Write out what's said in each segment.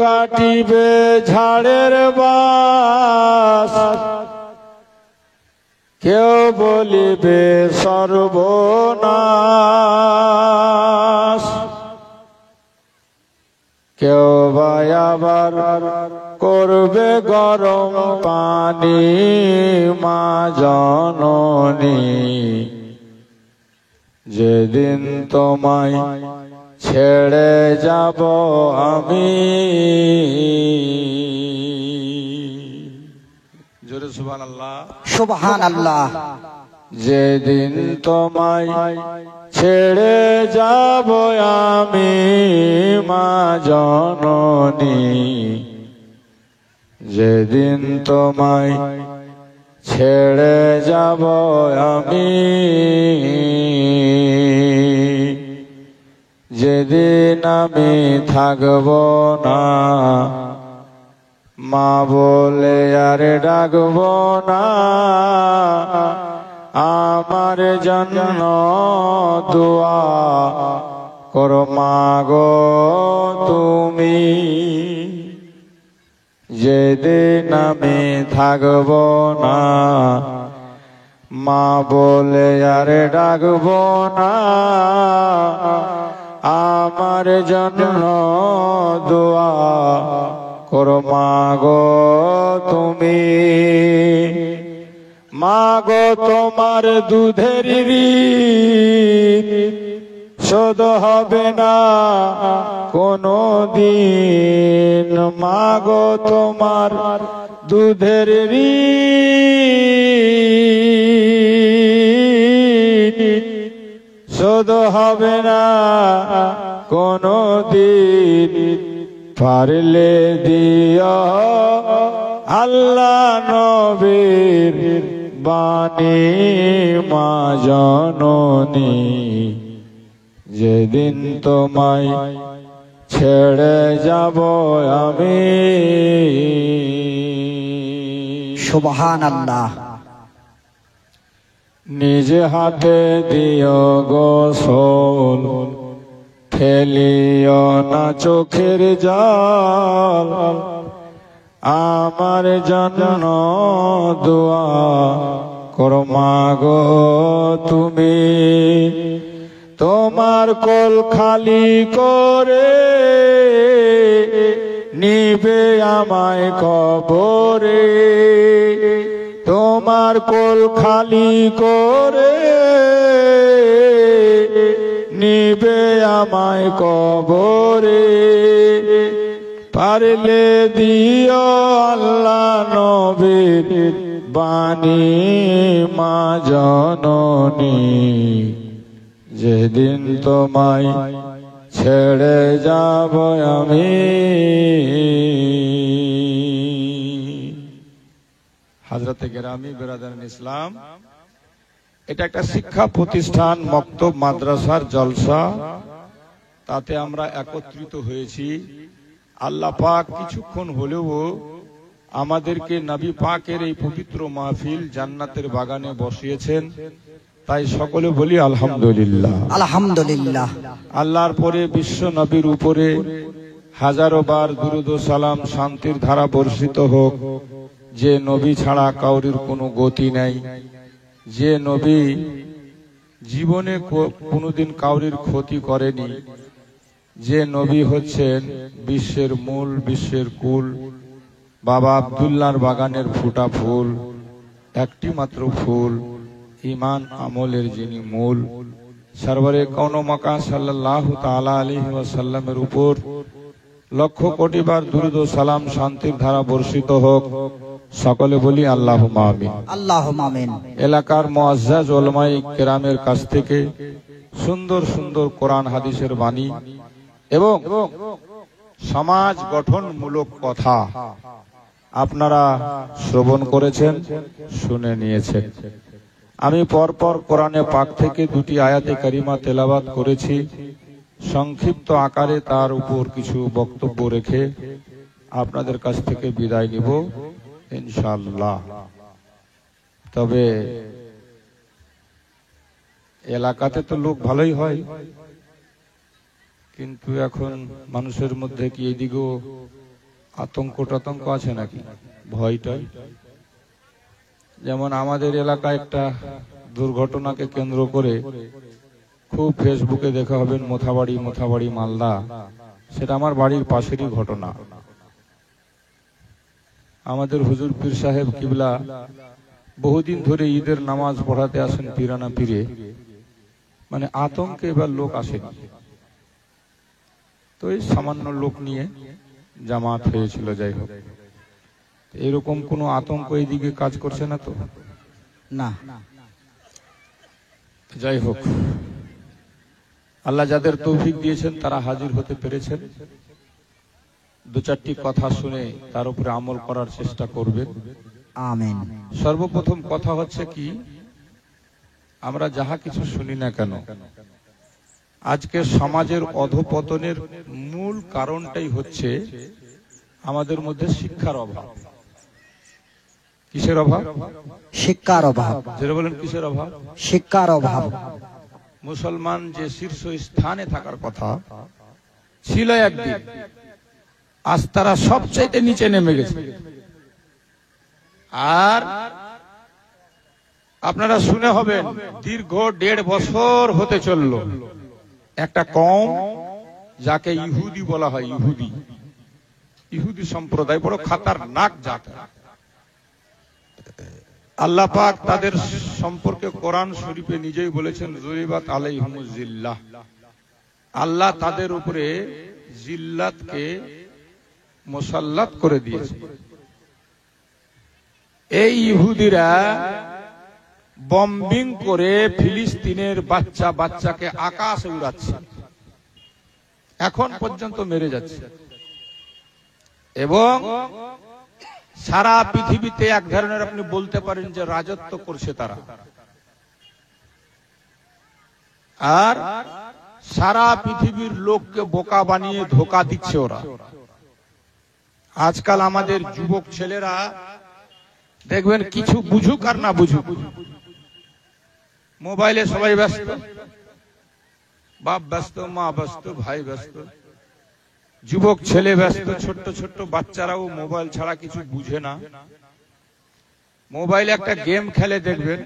কাটিবে ঝাড়ের বাস, কেউ বলিবে সর্বনাশ, কেউ বা আবার করবে গরম পানি মা জননী, যেদিন তোমায় ছেড়ে যাব আমি। জোরে সুবহানাল্লাহ। সুবহানাল্লাহ। যেদিন তোমায় ছেড়ে যাব আমি মা জননী, যেদিন তোমায় ছেড়ে যাব আমি, যেদিন আমি থাকব না মা বলে আর ডাকব না, আমার জন্য দোয়া করো মাগো তুমি। যেদিন আমি থাকব না মা বলে আর ডাকব না, আমার জন্য দোয়া করো মাগো তুমি। মাগো তোমার দুধের ঋণ শোধ হবে না কোনো দিন, মাগো তোমার দুধের ঋণ শোধ হবে না কোনো দিন, পারলে দিও আল্লাহ নবীর বাণী মা জননী, যেদিন তোমায় ছেড়ে যাব আমি। সুবহানাল্লাহ। নিজে হাতে দিও গোসল, ফেলিও না চোখের জল, আমার জন্য দোয়া করো মাগো তুমি। তোমার কোল খালি করে নিবে আমায় কবরে, তোমার কোল খালি করে নিবে আমায় কবরে, পারলে দিও আল্লাহ নবীর বাণী মা জননী, যেদিন তোমায় ছেড়ে যাব আমি। হযরতে গেরামি বিরাদারান ইসলাম, এটা একটা শিক্ষা প্রতিষ্ঠান, মক্তব মাদ্রাসার জলসা, তাতে আমরা একত্রিত হয়েছি। আল্লাহ পাক কিছুক্ষণ হলেও আমাদেরকে নবী পাকের এই পবিত্র মাহফিল জান্নাতের বাগানে বসিয়েছেন, তাই সকলে বলি আলহামদুলিল্লাহ। আলহামদুলিল্লাহ। আল্লাহর পরে বিশ্ব নবীর উপরে হাজারো বার দুরূদ ও সালাম শান্তির ধারা বর্ষিত হোক, যে নবী ছাড়া কাউরির কোনো গতি নাই, যে নবী জীবনে কোনোদিন কাউরির ক্ষতি করেনি, যে নবী হচ্ছেন বিশ্বের মূল, বিশ্বের কুল, বাবা আব্দুল্লাহর বাগানের ফুটা ফুল, একটি মাত্র ফুল, ঈমান আমলের যিনি মূল, সরওয়ারে কওন ও মাকান সাল্লাল্লাহু তাআলা আলাইহি ওয়াসাল্লামের উপর লক্ষ কোটি বার দুরূদ ও সালাম শান্তির ধারা বর্ষিত হোক। সকলে বলি আল্লাহুম্মা আমিন। আল্লাহুম্মা আমিন। এলাকার মুআজ্জাজ উলামায়ে কেরামের কাছ থেকে সুন্দর সুন্দর কোরআন হাদিসের বাণী এবং সমাজ গঠনমূলক কথা আপনারা শ্রবণ করেছেন, শুনে নিয়েছেন। আমি পরপর কোরআনে পাক থেকে দুটি আয়াতে কারিমা তেলাওয়াত করেছি, সংক্ষিপ্ত আকারে তার উপর কিছু বক্তব্য রেখে আপনাদের কাছ থেকে বিদায় নিব ইনশাআল্লাহ। তবে এলাকাতে তো লোক ভালোই হয়, কিন্তু এখন মানুষের মধ্যে কি এদিকেও আতঙ্ক টাতঙ্ক আছে নাকি, ভয়টাই? যেমন আমাদের এলাকায় একটা দুর্ঘটনাকে কেন্দ্র করে খুব ফেসবুকে দেখা হবেন, মোথাবাড়ি মালদা। সেটা আমার বাড়ির পাশেরই ঘটনা। আমাদের হুজুর পীর সাহেব কিবলা বহুদিন ধরে ঈদের নামাজ পড়াতে আসেন পিরানা পীরে। মানে আতঙ্কে এবার লোক আসেনি, তো এই সামান্য লোক নিয়ে জামাত হয়েছিল। যাই হোক, এরকম কোনো আতঙ্ক এইদিকে কাজ করছে না তো? না। যাই হোক, আল্লাহ যাদের তৌফিক দিয়েছেন তারা হাজির হতে পেরেছেন। দু চারটি কথা শুনে তার উপরে আমল করার চেষ্টা করবেন। আমিন। সর্বপ্রথম কথা হচ্ছে কি, আমরা যাহা কিছু শুনি না কেন, আজকে সমাজের অধঃপতনের মূল কারণটাই হচ্ছে আমাদের মধ্যে শিক্ষার অভাব। কিসের অভাব? শিক্ষার অভাব। যেটা বলেন কিসের অভাব? শিক্ষার অভাব। মুসলমান যে শীর্ষ স্থানে থাকার কথা ছিল একদিন, আজ তারা সবচাইতে নিচে নেমে গেছে। আর আপনারা শুনে হবেন, দীর্ঘ 1.5 বছর হতে চলল একটা কওম যাকে ইহুদি বলা হয়, ইহুদি সম্প্রদায় বড় খাতারনাক জাত। আল্লাহ পাক তাদের সম্পর্কে কোরআন শরীফে নিজেই বলেছেন, যুরিবাত আলাইহিমুজ জিল্লাহ। আল্লাহ তাদের উপরে জিল্লাতকে মুসাল্লাত করে দিয়েছে। এই ইহুদিরা বম্বিং করে ফিলিস্তিনের বাচ্চাকে আকাশে উড়াচ্ছে, এখন পর্যন্ত মেরে যাচ্ছে। এবং সারা পৃথিবীতে এক ধরনের আপনি বলতে পারেন যে রাজত্ব করছে তারা। আর সারা পৃথিবীর লোককে বোকা বানিয়ে ধোঁকা দিচ্ছে ওরা। আজকাল আমাদের যুবক ছেলেরা দেখবেন, কিছু বুঝুক আর না বুঝুক, মোবাইলে সবাই ব্যস্ত, বাপ ব্যস্ত, মা ব্যস্ত, ভাই ব্যস্ত, যুবক ছেলে ব্যস্ত, ছোট্ট ছোট্ট বাচ্চারাও মোবাইল ছাড়া কিছু বুঝে না। মোবাইলে একটা গেম খেলে দেখবেন,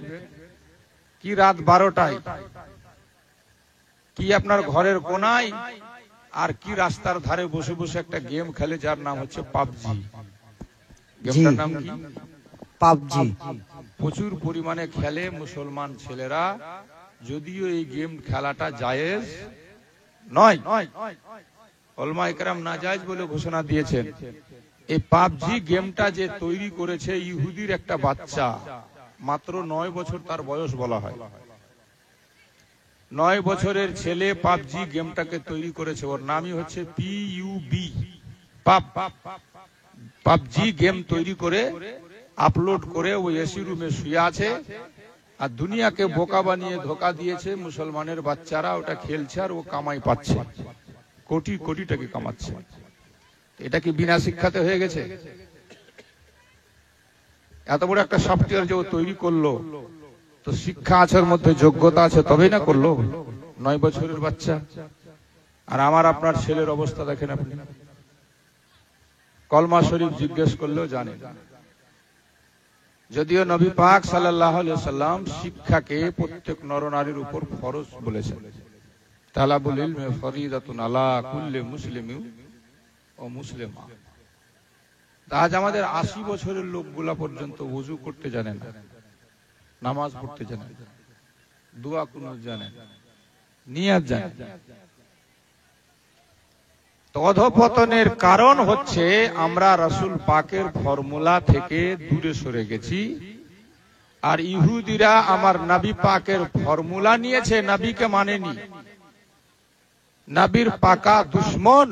কি রাত 12টায়, কি আপনার ঘরের কোনায়, আর কি রাস্তার ধারে বসে বসে একটা গেম খেলে, যার নাম হচ্ছে পাবজি। গেমটার নাম কি? পাবজি। প্রচুর পরিমাণে খেলে মুসলমান ছেলেরা, যদিও এই গেম খেলাটা জায়েজ নয়। উলামায়ে কেরাম নাজায়েজ বলে ঘোষণা দিয়েছেন। এই পাবজি গেমটা যে তৈরি করেছে ইহুদির একটা বাচ্চা, মাত্র 9 বছর তার বয়স বলা হয়। 9 বছরের ছেলে পাবজি গেমটাকে তৈরি করেছে। ওর নামই হচ্ছে পিইউবি, পাবজি গেম তৈরি করে আপলোড করে ওই এসি রুমে শুয়ে আছে, আর দুনিয়াকে বোকা বানিয়ে ধোকা দিয়েছে। মুসলমানের বাচ্চারা ওটা খেলছে আর ও কামাই পাচ্ছে, কোটি কোটি টাকা কামাচ্ছে। এটা কি বিনা শিক্ষাতে হয়ে গেছে? এত বড় একটা সফটওয়্যার যে ও তৈরি করলো, তো শিক্ষা আছে, ওর মধ্যে যোগ্যতা আছে, তবেই না করলো। 9 বছরের বাচ্চা। আর আমার আপনার ছেলের অবস্থা দেখেন আপনি, কলমা শরীফ জিজ্ঞেস করলেও জানেন। যদিও নবী পাক সাল্লাল্লাহু আলাইহি ওয়াসাল্লাম শিক্ষাকে প্রত্যেক নরনারীর উপর ফরজ বলেছেন। তালাবুল ইলমি ফরিদাতুন আলা কুল্লি মুসলিমিন ও মুসলিমা। আজ আমাদের 80 বছরের লোকগুলা পর্যন্ত ওযু করতে জানে না, নামাজ পড়তে জানে না, দোয়া কুনুত জানে না, নিয়াত জানে না। অধঃপতনের কারণ হচ্ছে আমরা রাসূল পাকের ফর্মুলা থেকে দূরে সরে গেছি। আর ইহুদিরা আমার নবী পাকের ফর্মুলা নিয়েছে, নবীকে মানেনি, নবীর পাকা দুশমন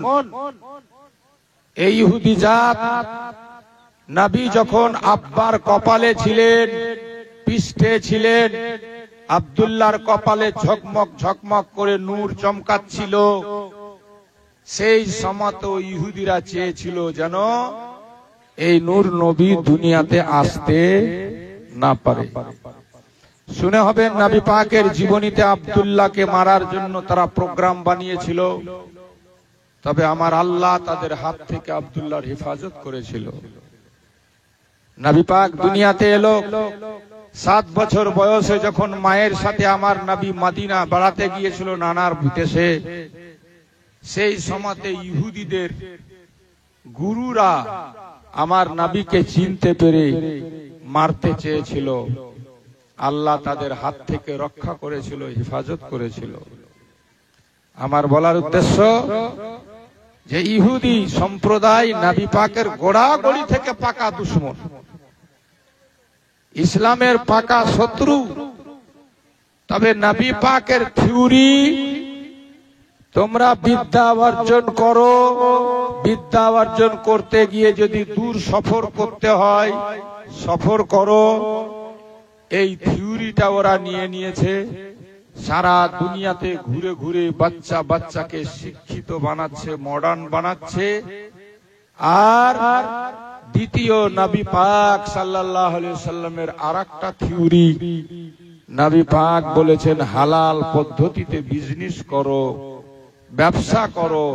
এই ইহুদি জাত। নবী যখন আব্বার কপালে ছিলেন, পৃষ্ঠে ছিলেন, আব্দুল্লাহর কপালে ঝকমক ঝকমক করে নূর চমকাচ্ছিল, সেই সমত ইহুদিরা চেয়েছিল যেন এই নূর নবী দুনিয়াতে আসতে না পারে। শুনে হবে নবী পাকের জীবনীতে আব্দুল্লাহকে মারার জন্য তারা প্রোগ্রাম বানিয়েছিল। তবে আমার আল্লাহ তাদের হাত থেকে আব্দুল্লাহর হেফাজত করেছিল। নবী পাক দুনিয়াতে এলো 7 বছর বয়সে, যখন মায়ের সাথে আমার নবী মদিনা বেড়াতে গিয়েছিল নানার দেশে। সেই সময়তে ইহুদিদের গুরুরা আমার নবীকে চিনতে পেরে মারতে চেয়েছিল। আল্লাহ তাদের হাত থেকে রক্ষা করেছিল, হেফাজত করেছিল। আমার বলার উদ্দেশ্য যে ইহুদি সম্প্রদায় নবী পাকের গোড়াগড়ি থেকে পাকা দুশমন, ইসলামের পাকা শত্রু। তবে নবী পাকের থিওরি, তোমরা বিদ্যা অর্জন করো, বিদ্যা অর্জন করতে গিয়ে যদি দূর সফর করতে হয় সফর করো, এই থিওরিটা ওরা নিয়ে নিয়েছে। সারা দুনিয়াতে ঘুরে ঘুরে বাচ্চা বাচ্চাকে শিক্ষিত বানাচ্ছে, মডার্ন বানাচ্ছে। আর দ্বিতীয় নবী পাক সাল্লাল্লাহু আলাইহি সাল্লামের আরেকটা থিওরি, নবী পাক বলেছেন হালাল পদ্ধতিতে বিজনেস করো, ব্যবসা করো।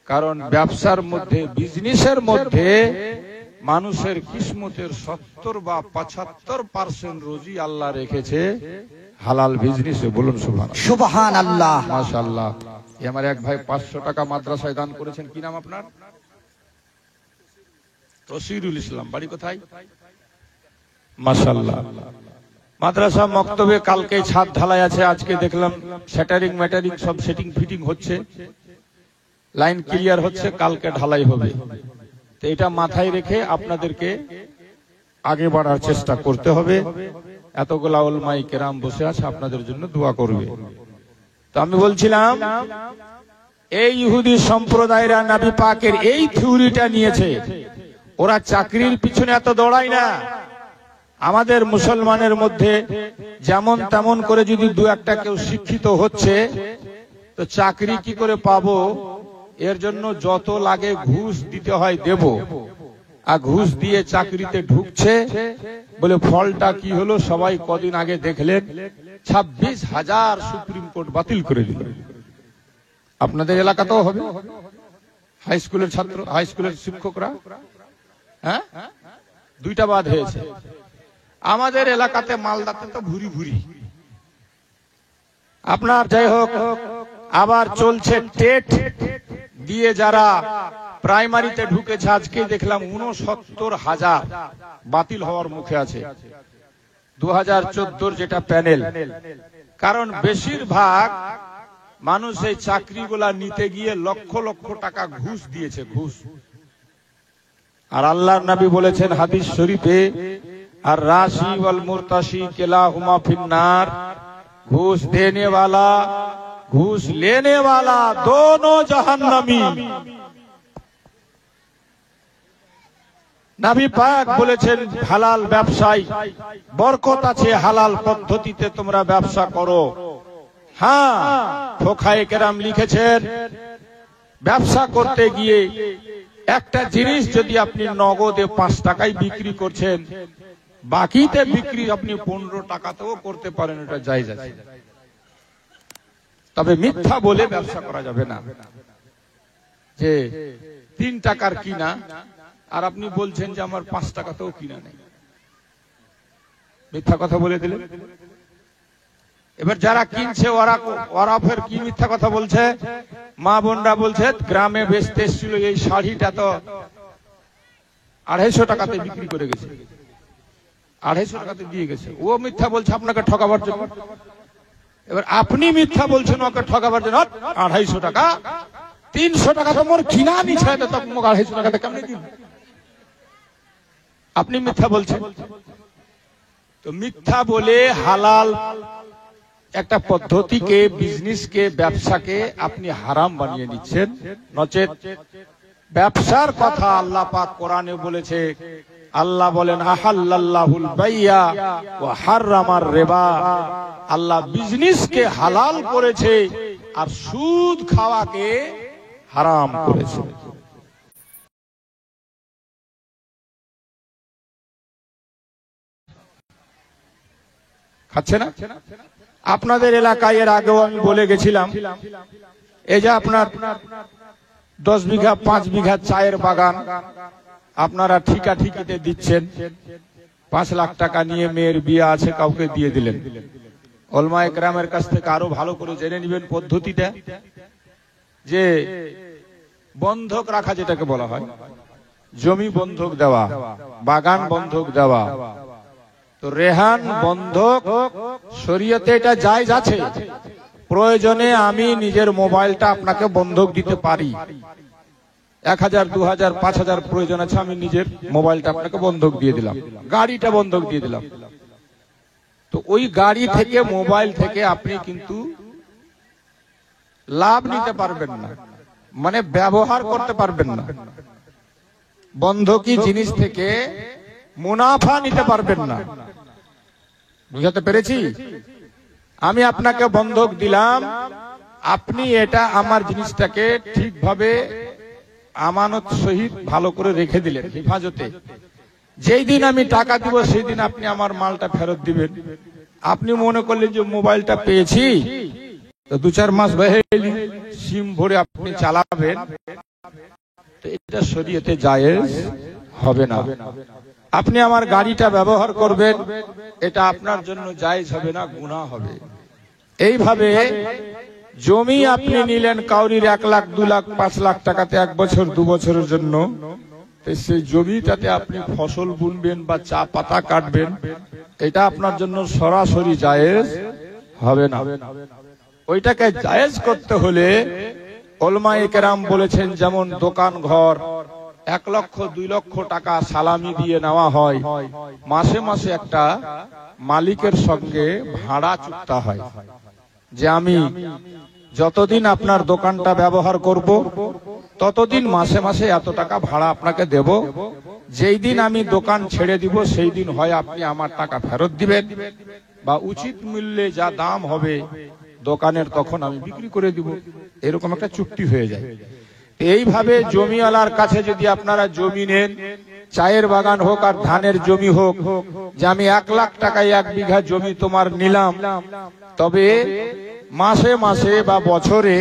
কারণ ব্যবসার মধ্যে, বিজনেসের মধ্যে মানুষের কিসমতের 70 বা 75% রুজি আল্লাহ রেখেছে হালাল বিজনেসে। বলুন সুবহানাল্লাহ। সুবহানাল্লাহ। মাশাআল্লাহ। আমার এক ভাই 500 টাকা মাদ্রাসায় দান করেছেন। কি নাম আপনার? তসিরুল ইসলাম। বাড়ি কোথায়? মাশাআল্লাহ। মাদ্রাসা মক্তবে কালকে ছাদ ঢালাই আছে, আজকে দেখলাম স্যাটারিং ম্যাটারিং সব সেটিং ফিটিং হচ্ছে, লাইন ক্লিয়ার হচ্ছে, কালকে ঢালাই হবে। তো এটা মাথায় রেখে আপনাদেরকে আগে বাড়ার চেষ্টা করতে হবে। এতগুলা উলামায়ে কেরাম বসে আছে, আপনাদের জন্য দোয়া করবে। তো আমি বলছিলাম এই ইহুদি সম্প্রদায়রা নবী পাকের এই থিওরিটা নিয়েছে। ওরা চাকরির পিছনে এত দৌড়ায় না। আমাদের মুসলমানের মধ্যে যেমন তেমন করে যদি দু একটা কেউ শিক্ষিত হচ্ছে, তো চাকরি কি করে পাবো, এর জন্য যত লাগে ঘুষ দিতে হয় দেব। আর ঘুষ দিয়ে চাকরিতে ঢুকছে বলে ফলটা কি হলো সবাই কদিন আগে দেখলেন, 26,000 সুপ্রিম কোর্ট বাতিল করে দিল। আপনাদের এলাকাতেও হবে। হাই স্কুলের ছাত্র, হাই স্কুলের শিক্ষকরা, হ্যাঁ, 2টা বাদ হয়েছে। আমাদের এলাকাতে মালদাতে তো ভুরি ভুরি। আপনার যাই হোক, আবার চলছে টেট দিয়ে যারা প্রাইমারিতে ঢুকেছে, আজকে দেখলাম 69,000 বাতিল হওয়ার মুখে আছে। 2014 যেটা প্যানেল। কারণ বেশিরভাগ মানুষ এই চাকরিগুলা নিতে গিয়ে লক্ষ লক্ষ টাকা ঘুষ দিয়েছে, ঘুষ। আর আল্লাহর নবী বলেছেন হাদিস শরীফে, আর রাশি ওয়াল মুরতাশি কিলাহুমা ফিন্নার। ঘুষ দেনে वाला, ঘুষ लेने वाला दोनों जहन्नमी। নবী পাক বলেছেন হালাল ব্যবসায় বরকত আছে, হালাল পদ্ধতিতে তোমরা ব্যবসা করো। হ্যাঁ, ফোকায়ে কেরাম লিখেছেন ব্যবসা করতে গিয়ে একটা জিনিস যদি আপনি নগদে 5 টাকায় বিক্রি করছেন, বাকিতে বিক্রি আপনি 15 টাকাতেও করতে পারেন, এটা জায়েজ আছে। তবে মিথ্যা বলে ব্যবসা করা যাবে না। যে 3 টাকার কিনা আর আপনি বলছেন যে আমার 5 টাকাতেও কিনা নেই, মিথ্যা কথা বলে দিলেন। এবার যারা কিনছে ওরা ফের কি মিথ্যা কথা বলছে। মা বোনরা বলছে গ্রামে বেচতে এসেছিল এই শাড়িটা তো 250 টাকাতে বিক্রি করে গেছে, 250 টাকাতে দিয়ে গেছে। ও মিথ্যা বলছে আপনাকে ঠকাবার জন্য। এবার আপনি মিথ্যা বলছেন ওকে ঠকাবার জন্য। 250 টাকা, 300 টাকা তো মোর কিনা নিছে, তো 250 টাকাতে কেমনে দিব? আপনি মিথ্যা বলছেন। তো মিথ্যা বলে হালাল একটা পদ্ধতিকে, বিজনেসকে, ব্যবসাকে আপনি হারাম বানিয়ে নিচ্ছেন। নচেত ব্যবসার কথা আল্লাহ পাক কোরআনে বলেছে। আল্লাহ বলেন আহাল্লাল্লাহুল বাইয়া ওয়া হাররামার রিবা। আল্লাহ বিজনেসকে হালাল করেছে আর সুদ খাওয়াকে হারাম করেছে। খাচ্ছে না? আপনাদের এলাকায় এর আগেও আমি বলে গেছিলাম, এই যে আপনার 10 বিঘা 5 বিঘা চায়ের বাগান আপনারা ঠিকাঠিকিতে দিচ্ছেন, 5 লাখ টাকা নিয়ে মেয়ের বিয়ে আছে, কাউকে দিয়ে দিলেন। ওলামায়ে কেরামের কাছ থেকে আরো ভালো করে জেনে নেবেন পদ্ধতিটা, যে বন্ধক রাখা যেটাকে বলা হয়, জমি বন্ধক দেওয়া, বাগান বন্ধক দেওয়া। তো রেহান বন্ধক শরীয়তে এটা জায়েজ আছে। প্রয়োজনে আমি নিজের মোবাইলটা আপনাকে বন্ধক দিতে পারি, 1000, 2000, 5000 প্রয়োজন আছে, আমি নিজের মোবাইলটা আপনাকে বন্ধক দিয়ে দিলাম, গাড়িটা বন্ধক দিয়ে দিলাম। তো ওই গাড়ি থেকে, মোবাইল থেকে আপনি কিন্তু লাভ নিতে পারবেন না, মানে ব্যবহার করতে পারবেন না। বন্ধকি জিনিস থেকে মুনাফা নিতে পারবেন না। বুঝাতে পেরেছি? আমি আপনাকে বন্ধক দিলাম, আপনি এটা আমার জিনিসটাকে ঠিকভাবে আমানত সহিত ভালো করে রেখে দিলেন হেফাজতে। যেই দিন আমি টাকা দিব সেই দিন আপনি আমার মালটা ফেরত দিবেন। আপনি মনে করলেন যে মোবাইলটা পেয়েছি, তো 2-4 মাস হয়ে সিম ভরে আপনি চালাবেন, তো এটা শরীয়তে জায়েজ হবে না। আপনি আমার গাড়িটা ব্যবহার করবেন, এটা আপনার জন্য জায়েজ হবে না, গুনাহ হবে। এইভাবে জমি আপনি নিলেন কাউরির 1 লাখ, 2 লাখ, 5 লাখ টাকাতে 1 বছর 2 বছরের জন্য, সেই জমিটাতে আপনি ফসল বুনবেন বা চা পাতা কাটবেন, এটা আপনার জন্য সরাসরি জায়েজ হবে না। ওইটাকে জায়েজ করতে হলে ওলামায়ে কেরাম বলেছেন, যেমন দোকান ঘর 1 লক্ষ 2 লক্ষ টাকা সালামি দিয়ে নেওয়া হয়, মাসে মাসে একটা মালিকের সঙ্গে ভাড়া চুক্তা হয়, যে আমি যতদিন আপনার দোকানটা ব্যবহার করব ততদিন মাসে মাসে এত টাকা ভাড়া আপনাকে দেব। যেই দিন আমি দোকান ছেড়ে দিব সেই দিন হয় আপনি আমার টাকা ফেরত দিবেন, বা উচিত মূল্যে যা দাম হবে দোকানের তখন আমি বিক্রি করে দিব। এরকম একটা চুক্তি হয়ে যায়। এইভাবে জমিওয়ালার কাছে যদি আপনারা জমি নেন, চায়ের বাগান হোক আর ধানের জমি হোক, যে আমি 1 লাখ টাকায় 1 বিঘা জমি তোমার নিলাম, তবে মাসে মাসে বা বছরে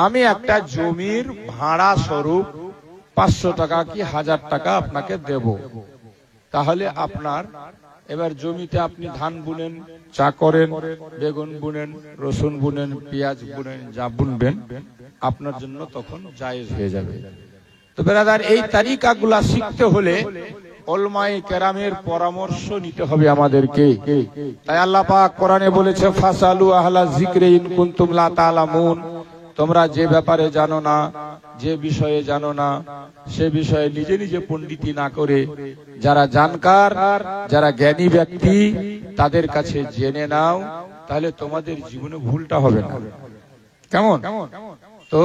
আমি একটা জমির ভাড়া স্বরূপ 500 টাকা কি 1000 টাকা আপনাকে দেব। তাহলে আপনার এবার জমিতে আপনি ধান বুনেন, চা করেন, বেগুন বুনেন, রসুন বুনেন, পেঁয়াজ বুনেন, যা বুনবেন আপনার জন্য তখন জায়েজ হয়ে যাবে। তো ব্রাদার, এই তারিকাগুলা শিখতে হলে ওলামায়ে কেরামের পরামর্শ নিতে হবে আমাদেরকে। তাই আল্লাহ পাক কোরআনে বলেছে, ফাসালু আহলা যিকরি ইন কুনতুম লা তা'লামুন, তোমরা যে ব্যাপারে জানো না, যে বিষয়ে জানো না, সে বিষয়ে নিজে নিজে পণ্ডিতি না করে যারা জানকার, যারা জ্ঞানী ব্যক্তি, তাদের কাছে জেনে নাও, তাহলে তোমাদের জীবনে ভুলটা হবে না। কেমন? তো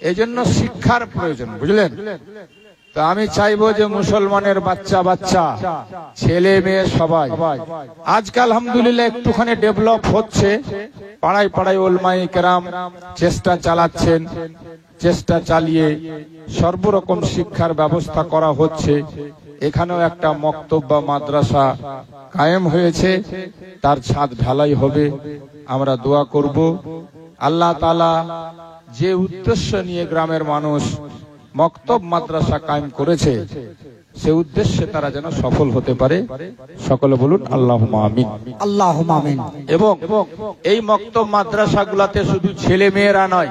এই জন্য শিক্ষার প্রয়োজন, বুঝলেন? তো আমি চাইবো যে মুসলমানের বাচ্চা বাচ্চা, ছেলে মেয়ে সবাই আজকাল আলহামদুলিল্লাহ একটুখানি ডেভেলপ হচ্ছে। পাড়ায় পাড়ায় ওলামায়ে কেরাম চেষ্টা চালাচ্ছেন, চেষ্টা চালিয়ে সর্বরকম শিক্ষার ব্যবস্থা করা হচ্ছে। এখানেও একটা মক্তব বা মাদ্রাসা কায়েম হয়েছে, তার ছাদ ঢালাই হবে। আমরা দোয়া করব আল্লাহ তাআলা যে উদ্দেশ্য নিয়ে গ্রামের মানুষ মক্তব মাদ্রাসা কায়েম করেছে, সে উদ্দেশ্যে তারা যেন সফল হতে পারে। সকলে বলুন আল্লাহুম্মা আমিন। আল্লাহুম্মা আমিন। এবং এই মক্তব মাদ্রাসাগুলোতে শুধু ছেলে মেয়েরা নয়,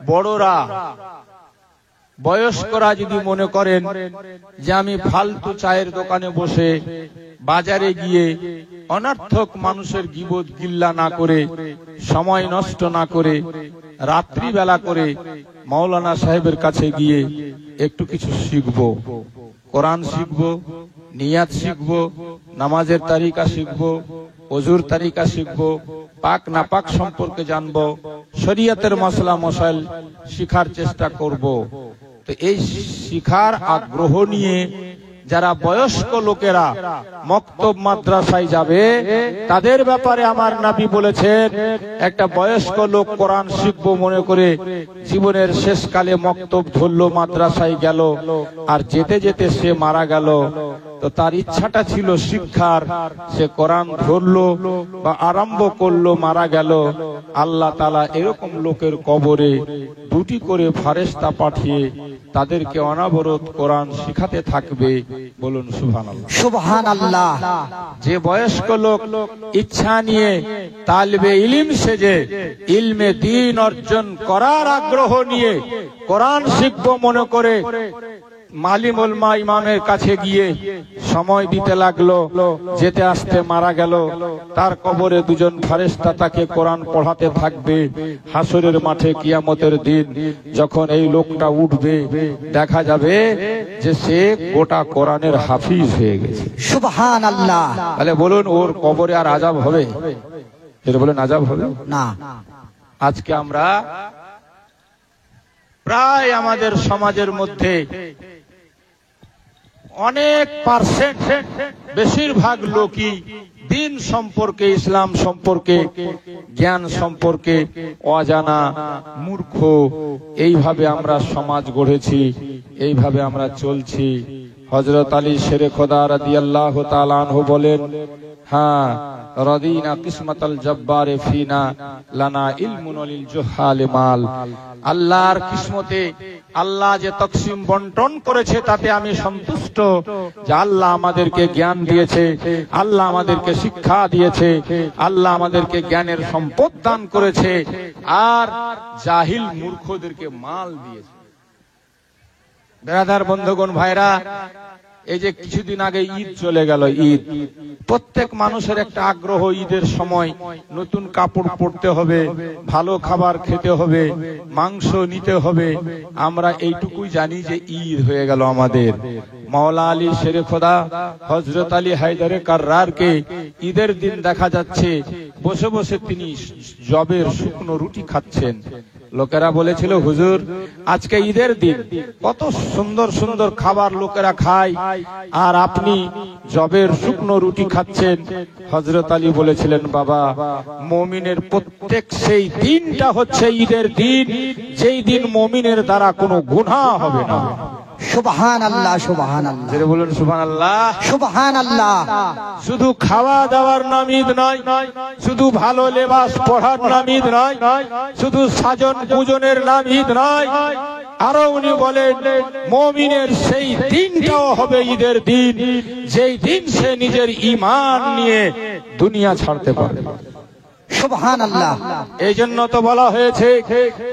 বড়রা, বয়স্করা যদি মনে করেন যে আমি ফালতু চায়ের দোকানে বসে, বাজারে গিয়ে অনর্থক মানুষের গীবত গিল্লা না করে, সময় নষ্ট না করে, রাত্রি বেলা করে মাওলানা সাহেবের কাছে গিয়ে একটু কিছু শিখবো, কোরআন শিখবো, নিয়াত শিখবো, নামাজের তারিকা শিখবো, ওযুর তারিকা শিখবো, পাক না পাক সম্পর্কে জানবো, শরীয়তের মাসলা মশাইল শিখার চেষ্টা করব। তো এই শিখার আগ্রহ নিয়ে যারা বয়স্ক লোকেরা মক্তব মাদ্রাসায় যাবে, তাদের ব্যাপারে আমার নবী বলেছেন, একটা বয়স্ক লোক কোরআন শিখবো মনে করে জীবনের শেষকালে মক্তব ধরলো, মাদ্রাসায় গেল, আর যেতে যেতে সে মারা গেল, তো তো তার ইচ্ছাটা ছিল শিক্ষার, সে কোরআন ধরলো বা আরম্ভ করলো, মারা গেল। আল্লাহ তাআলা এরকম লোকের কবরে দুটি করে ফেরেশতা পাঠিয়ে তাদেরকে অনবরত কোরআন শিখাতে থাকবে। বলুন সুবহানাল্লাহ। সুবহানাল্লাহ। যে বয়স্ক লোক ইচ্ছা নিয়ে তালিবে ইলম সেজে ইলমে দ্বীন অর্জন করার আগ্রহ নিয়ে কোরআন শিখবো মনে করে মালিম উলমা ইমামের কাছে গিয়ে সময় দিতে লাগলো, যেতে আসতে মারা গেল। তার কবরে দুজন ফেরেশতা তাকে কোরআন পড়াতে থাকবে। হাসরের মাঠে কিয়ামতের দিন যখন এই লোকটা উঠবে, দেখা যাবে যে সে গোটা কোরআনের হাফিজ হয়ে গেছে। সুবহানাল্লাহ। তাহলে বলুন, ওর কবরে আর আযাব হবে? এটা বলেন, আযাব হবে না। আজকে আমরা প্রায় আমাদের সমাজের মধ্যে অনেক পার্সেন্ট, বেশিরভাগ লোকই দিন সম্পর্কে, ইসলাম সম্পর্কে, জ্ঞান সম্পর্কে অজানা, মূর্খ। এইভাবে আমরা সমাজ গড়েছি, এইভাবে আমরা চলছি। হযরত আলী শেরে খোদা রাদিয়াল্লাহু তাআলা আনহু বলেন, হ্যাঁ, রাদিনা কিসমাতাল জব্বারে ফিনা লানা ইলমুন লিল জুহালি মাল। আল্লাহর কিসমতে আল্লাহ যে তকসিম বন্টন করেছে তাতে আমি সন্তুষ্ট, যে আল্লাহ আমাদেরকে জ্ঞান দিয়েছে, আল্লাহ আমাদেরকে শিক্ষা দিয়েছে, আল্লাহ আমাদেরকে জ্ঞানের সম্পদ দান করেছে, আর জাহিল মূর্খদেরকে মাল দিয়েছে। বেরাদার বন্ধুগণ, ভাইরা, এই যে কিছুদিন আগে ঈদ চলে গেল, ঈদ প্রত্যেক মানুষের একটা আগ্রহ, ঈদের সময় নতুন কাপড় পরতে হবে, ভালো খাবার খেতে হবে, মাংস নিতে হবে। আমরা এইটুকুই জানি যে ঈদ হয়ে গেল আমাদের। মাওলা আলী শেরে খোদা হযরত আলী হায়দারে কাররারকে ঈদের দিন দেখা যাচ্ছে বসে বসে তিনি জবের শুকনো রুটি খাচ্ছেন। লোকেরা বলেছিল, হুজুর আজকে ঈদের দিন, কত সুন্দর সুন্দর খাবার লোকেরা খায়, আর আপনি জবের শুকনো রুটি খাচ্ছেন। হযরত আলী বলেছিলেন, বাবা, মুমিনের প্রত্যেক সেই দিনটা হচ্ছে ঈদের দিন, যেই দিন মুমিনের দ্বারা কোনো গুনাহ হবে না। সুবহানাল্লাহ। সুবহানাল্লাহ। জোরে বলুন সুবহানাল্লাহ। সুবহানাল্লাহ। শুধু খাওয়া দাওয়ার নাম ঈদ নয়, শুধু ভালো লেবাস পরার নাম ঈদ নয়, শুধু সাজন পূজনের নাম ঈদ নয়। আরো উনি বলেন, মুমিনের সেই দিনটাও হবে ঈদের দিন, যেই দিন সে নিজের ঈমান নিয়ে দুনিয়া ছাড়তে পারবে। সুবহানাল্লাহ। এই জন্য তো বলা হয়েছে,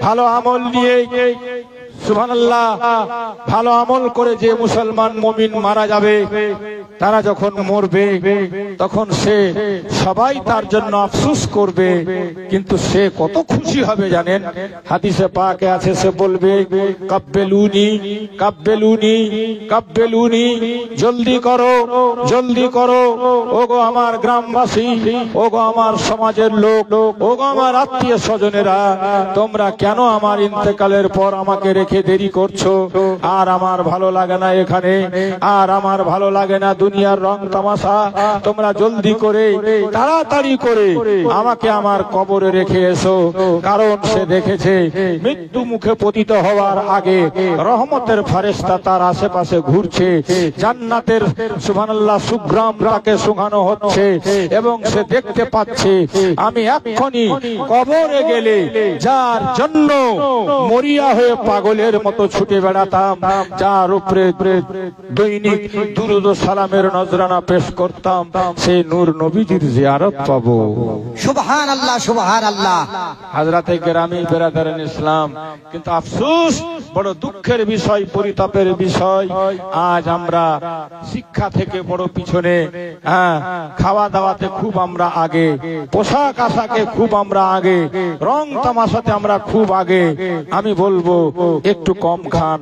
ভালো আমল নিয়ে, সুবহানাল্লাহ, ভালো আমল করে যে মুসলমান মুমিন মারা যাবে, তারা যখন মরবে তখন সে সবাই তার জন্য আফসোস করবে, কিন্তু সে কত খুশি হবে জানেন? হাদিসে পাকে আছে, সে বলবে, কাব্বেলুনি কাব্বেলুনি কাব্বেলুনি, জলদি করো জলদি করো, ওগো আমার গ্রামবাসী, ওগো আমার সমাজের লোক, ওগো আমার আত্মীয় স্বজনেরা, তোমরা কেন আমার ইন্তেকালের পর আমাকে রেখে দেরি করছো? আর আমার ভালো লাগে না এখানে, আর আমার ভালো লাগে না দুনিয়ার রং তামাশা। তোমরা জলদি করে, তাড়াতাড়ি করে আমাকে আমার কবরে রেখে এসো, কারণ সে দেখেছে মৃত্যু মুখে পতিত হওয়ার আগে রহমতের ফেরেশতা তার আশেপাশে ঘুরছে, জান্নাতের সুবহানাল্লাহ সুগ্রাম তাকে শুকানো হচ্ছে, এবং সে দেখতে পাচ্ছে আমি এক্ষুনি কবরে গেলে যার জন্য মরিয়া হয়ে পাগলের মতো ছুটে বেড়াতাম, যার উপরে দৈনিক দুরূদ ও সালামের নজরানা পেশ করতাম, সেই নূর নবীজির জিয়ারত পাবো। সুবহানাল্লাহ। সুবহানাল্লাহ। হযরতে কেরামি বেরাদারান ইসলাম, কিন্তু আফসোস, বড় দুঃখের বিষয়, পরিতাপের বিষয়, আজ আমরা শিক্ষা থেকে বড় পিছনে, খাওয়া দাওয়াতে খুব আমরা আগে, পোশাক আশাকে খুব আমরা আগে, রং তামাশাতে আমরা খুব আগে। আমি বলবো, একটু কম খান,